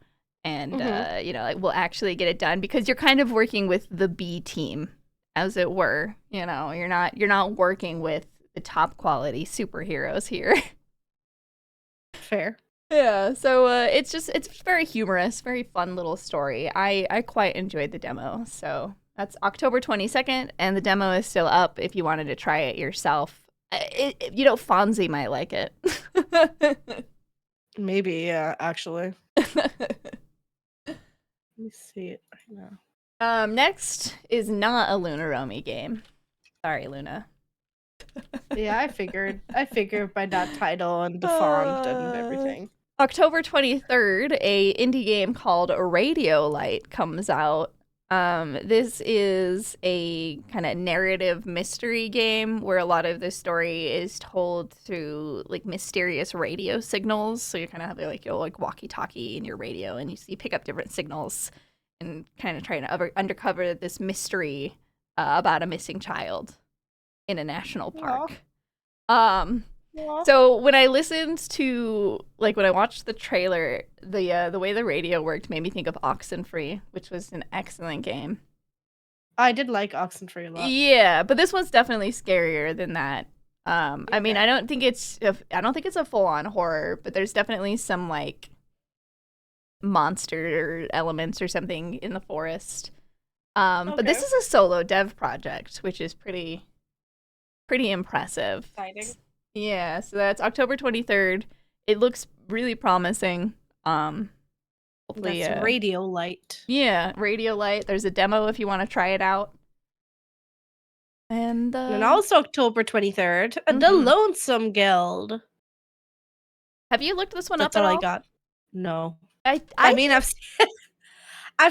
and Mhm. like will actually get it done because you're kind of working with the B team, as it were. You're not working with the top quality superheroes here. Fair. Yeah, so it's very humorous, very fun little story. I quite enjoyed the demo. So that's October 22nd, and the demo is still up if you wanted to try it yourself. Fonzie might like it. Maybe, yeah, actually. Let me see it right now. Next is not a Loonaromi game. Sorry, Luna. Yeah, I figured. I figured by that title and the font and everything. October 23rd, a indie game called Radio Light comes out. This is a kind of narrative mystery game where a lot of the story is told through like mysterious radio signals. So you kind of have like your like walkie-talkie in your radio, and you pick up different signals and kind of trying to undercover this mystery about a missing child in a national Aw, park. Um, aw. so when I listened to when I watched the trailer, the way the radio worked made me think of Oxenfree, which was an excellent game. I did like Oxenfree a lot. Yeah, but this one's definitely scarier than that. I mean, Okay. I don't think it's a full on horror, but there's definitely some like monster elements or something in the forest. But this Okay. is a solo dev project, which is pretty impressive. Exciting. Yeah, so that's October 23rd. It looks really promising. Hopefully, That's Radio Light. yeah, Radio Light. There's a demo if you want to try it out. And And also October 23rd, The mhm. Lonesome Guild. Have you looked this one up That's at all I all? got. No. I I I mean, I've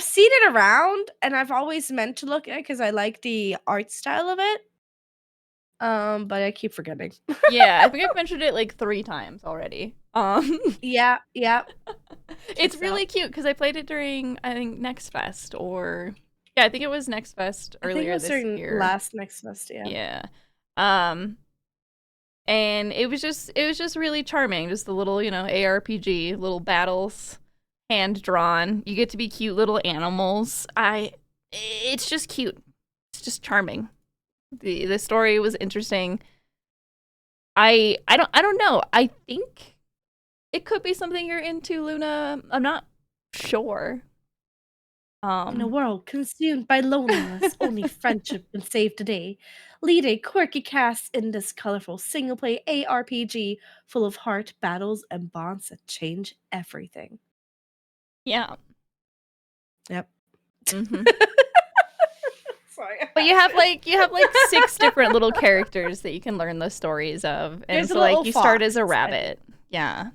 seen it around, and I've always meant to look at it because I like the art style of it. But I keep forgetting. Yeah, I think I've mentioned it like 3 times already. Yeah, yeah. It's Checks really out. cute because I played it during I think Next Fest, or yeah, I think it was Next Fest I think it earlier was this during year. last Next Fest, yeah. Yeah. Um and it was just really charming, just the little, ARPG, little battles, hand drawn. You get to be cute little animals. It's just cute. It's just charming. The story was interesting. I don't know. I think it could be something you're into, Luna. I'm not sure. In a Um world consumed by loneliness, only friendship can save today. Lead a quirky cast in this colorful single play ARPG full of heart, battles, and bonds that change everything. yeah. Yep. Mhm. Sorry, I But had to. you have like 6 different little characters that you can learn the stories of. And There's a so like little you start as fox. a rabbit. Yeah.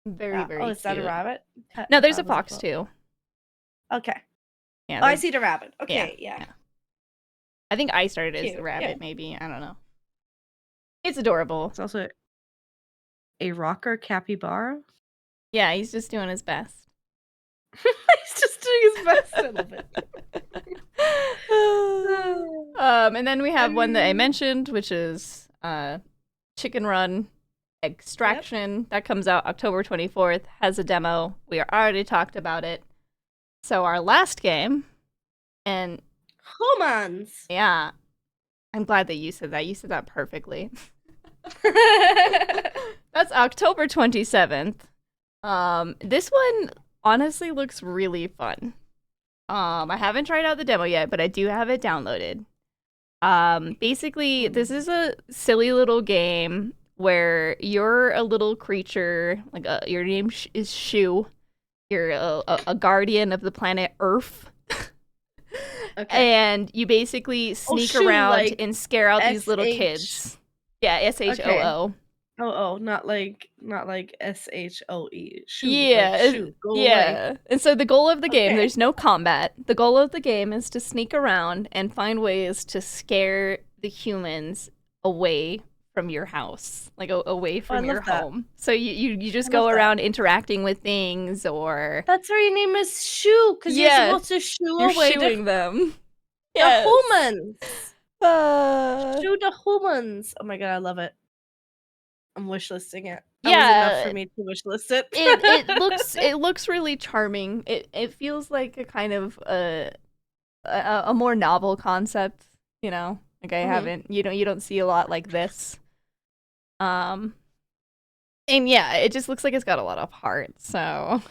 Very, Oh, very is that a cute. rabbit? No, there's a That was a fox fox. too. Okay. Yeah, Oh, I they're see the rabbit. yeah, Okay, yeah. yeah. I think I started as the Cute, rabbit, cute. maybe. I don't know. It's adorable. It's also a rocker capybara. Yeah, he's just doing his best. He's just doing his best. I love it. And then we I have one that I mean, mentioned, which is Chicken Run Yep. Extraction that comes out October 24th has a demo. We already talked about it. So our last game, and Humans. yeah, I'm glad that you said that. You said that perfectly. That's October 27th. This one honestly looks really fun. I haven't tried out the demo yet, but I do have it downloaded. Basically, this is a silly little game where you're a little creature, like your name is Shu. You're a guardian of the planet Earth. Okay. And you basically Oh, sneak shoe, around like and scare out these little SH. kids. Yeah, Okay. SHOO. Oh, not like SHOE. Shoe, like Yeah, shoe. Go away. yeah. And so the goal of the game, Okay. there's no combat. The goal of the game is to sneak around and find ways to scare the humans away from your house, like away Oh, I from your love that. home. So you I just love go that. around interacting with things, or That's why your name is Shoe, because you're yeah, supposed to shoo you're away the shooing them. the Yes. humans. Uh, Shoo the humans. Oh my god, I love it. I'm wishlisting it. That was enough for yeah, me to wishlist it. it looks really charming. It feels like a kind of a more novel concept, you know. Like I Mhm. haven't, you don't see a lot like this. Um, and yeah, it just looks like it's got a lot of heart. So,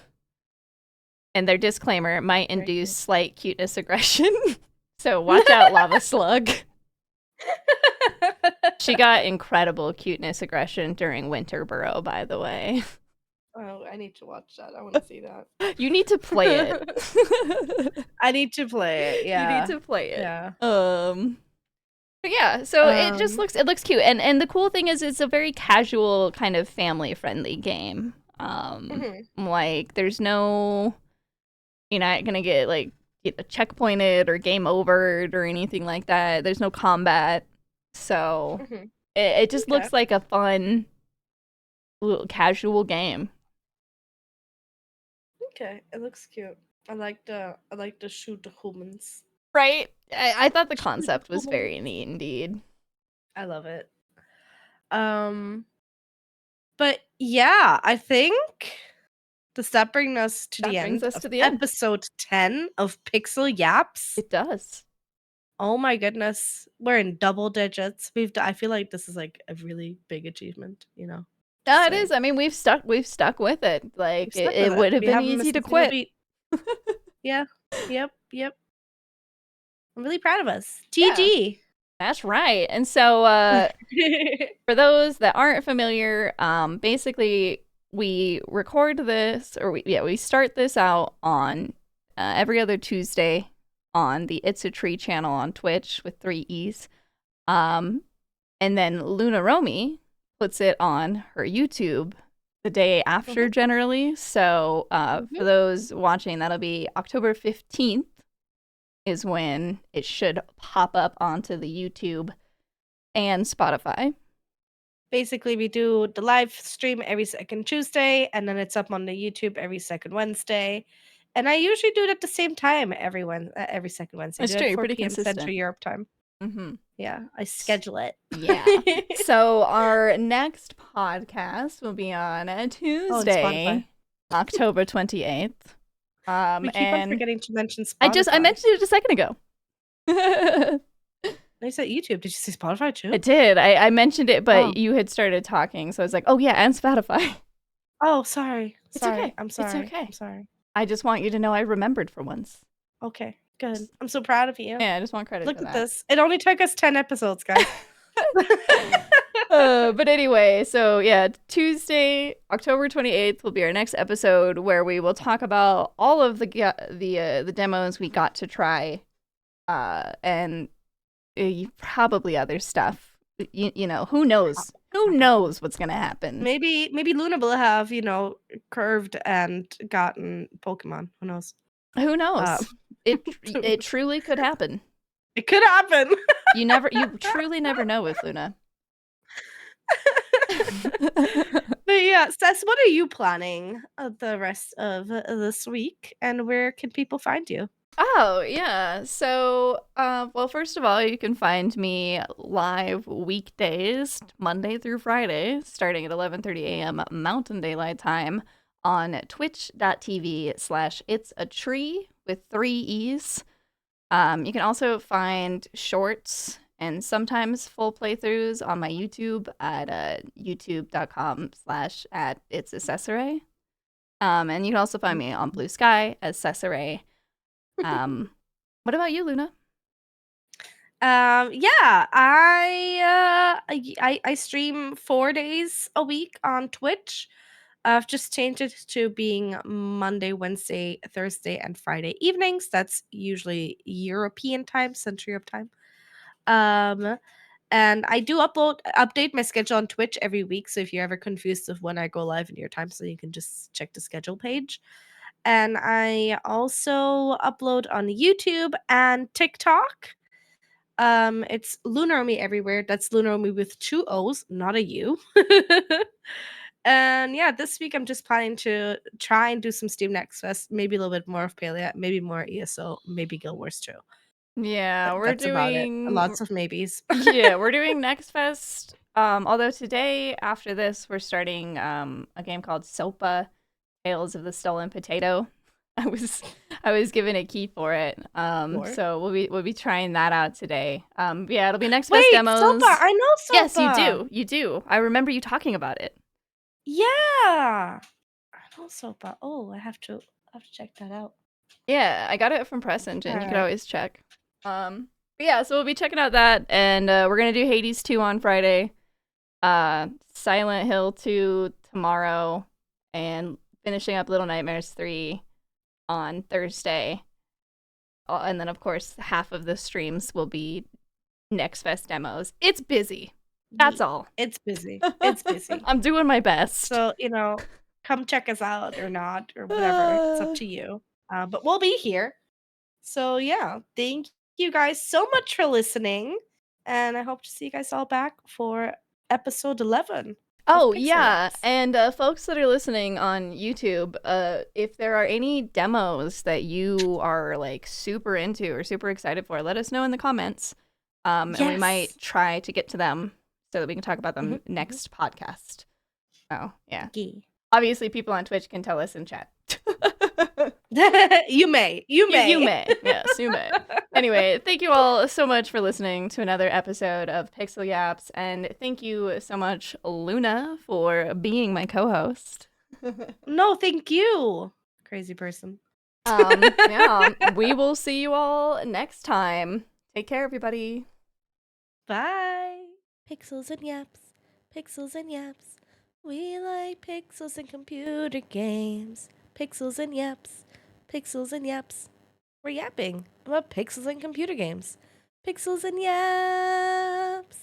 and their disclaimer might Very induce cool. slight cuteness aggression. So watch out, Lava Slug. She got incredible cuteness aggression during Winterboro, by the way. Oh, I need to watch that. I want to see that. You need to play it. I need to play it. You need Yeah. to play it. Yeah. But yeah, so Um, it looks cute, and the cool thing is it's a very casual kind of family friendly game. mhm. Like there's no, you're not gonna get like checkpointed or game overed or anything like that. There's no combat, so Mhm. it just Okay. looks like a fun little casual game. Okay. It looks cute. I like the shoot the humans. Right? I thought the Shoot the concept was very humans. neat indeed. I love it. Um, but yeah, I think does that bring us to the That brings end us of to the end. episode 10 of Pixel Yaps? It does. Oh my goodness. We're in double digits. I feel like this is like a really big achievement, Just Yeah, it is. saying. I mean, we've stuck with it. We've Like stuck with it it. would have We been haven't easy missed to a single quit. beat. Yeah. Yep. I'm really proud of us. Yeah, TG. that's right. And so for those that aren't familiar, basically we record this, or we start this out on every other Tuesday on the It's a Tree channel on Twitch with 3 E's. Um, and then Loonaromi puts it on her YouTube the day after Mhm, generally. So mhm. for those watching, that'll be October 15th is when it should pop up onto the YouTube and Spotify. Basically, we do the live stream every second Tuesday, and then it's up on the YouTube every second Wednesday. And I usually do it at the same time every second Wednesday. I It's do it true. at You're 4 pretty p.m. Central consistent. Europe time. Mm-hmm. Yeah, I schedule it. Yeah. So our next podcast will be on a Oh, and Spotify. Tuesday, October 28th. We keep on And forgetting to mention I Spotify. mentioned it a second ago. I said YouTube. Did you say Spotify I too? did. I mentioned it, Oh. but you had started talking, so I was like, "Oh yeah, and Spotify." Oh, sorry. It's okay. I'm It's sorry. I'm okay. sorry. I just want you to know I remembered for once. Okay, good. I'm so proud of you. Yeah, I just want credit Look for at that. this. It only took us 10 episodes, guys. But anyway, so yeah, Tuesday, October 28th will be our next episode where we will talk about all of the demos we got to try, and probably other stuff. You know, who knows? Who knows what's gonna happen? Maybe Luna will have, curved and gotten Pokemon. Who knows? Who Um, knows? It truly could happen. it could happen. You truly never know with Luna. But yeah, Seth, what are you planning the rest of this week, and where can people find you? Oh, yeah. So, well, first of all, you can find me live weekdays, Monday through Friday, starting at 11:30 a.m. Mountain Daylight Time on twitch.tv/it's a tree with 3 E's. You can also find shorts and sometimes full playthroughs on my YouTube at youtube.com/at it's a Cesire. And you can also find me on Blue Sky as Cesare. Um, what about you, Luna? Yeah, I stream 4 days a week on Twitch. I've just changed it to being Monday, Wednesday, Thursday, and Friday evenings. That's usually European time, Central Europe time. Um, and I do update my schedule on Twitch every week. So if you're ever confused of when I go live in your time, so you can just check the schedule page. And I also upload on YouTube and TikTok. It's Loonaromi everywhere. That's Loonaromi with 2 O's, not a U. And yeah, this week I'm just planning to try and do some Steam Next Fest, maybe a little bit more of Palea, maybe more ESO, maybe Guild Wars 2. Yeah, we're That's about it. doing Lots of maybes. yeah, we're doing Next Fest. Although today after this we're starting a game called Sopa Tales of the Stolen Potato. I was I was given a key for it. More. So we'll be trying that out today. Yeah, it'll be Next Fest Wait, Sopa! demos. I know Yes, you Sopa! do. You do. I remember you talking about it. Yeah! I know Sopa. Oh, I have to check that out. Yeah, I got it from Press Engine. You could Alright. always check. But yeah, so we'll be checking out that, and we're gonna do Hades 2 on Friday, Silent Hill 2 tomorrow, and finishing up Little Nightmares 3 on Thursday. And then, of course, half of the streams will be Next Fest demos. It's busy. That's all. It's busy. It's busy. I'm doing my best. So, come check us out or not or whatever. It's up to you. But we'll be here. So, yeah, thank you guys so much for listening. And I hope to see you guys all back for episode 11 of Oh, Pixel yeah. Yaps. And folks that are listening on YouTube, if there are any demos that you are like super into or super excited for, let us know in the comments. And we might Yes. try to get to them so that we can talk about them Mhm, next podcast. Oh, yeah. mhm. Obviously, people on Twitch can tell us in chat. You may. You may. You may. Yes, you may. Anyway, thank you all so much for listening to another episode of Pixel Yaps. And thank you so much, Luna, for being my co host. No, thank you. Crazy person. Yeah, we will see you all next time. Take care, everybody. Bye. Pixels and yaps. Pixels and yaps. We like pixels and computer games. Pixels and yaps. Pixels and yaps. We're yapping about pixels and computer games. Pixels and yaps.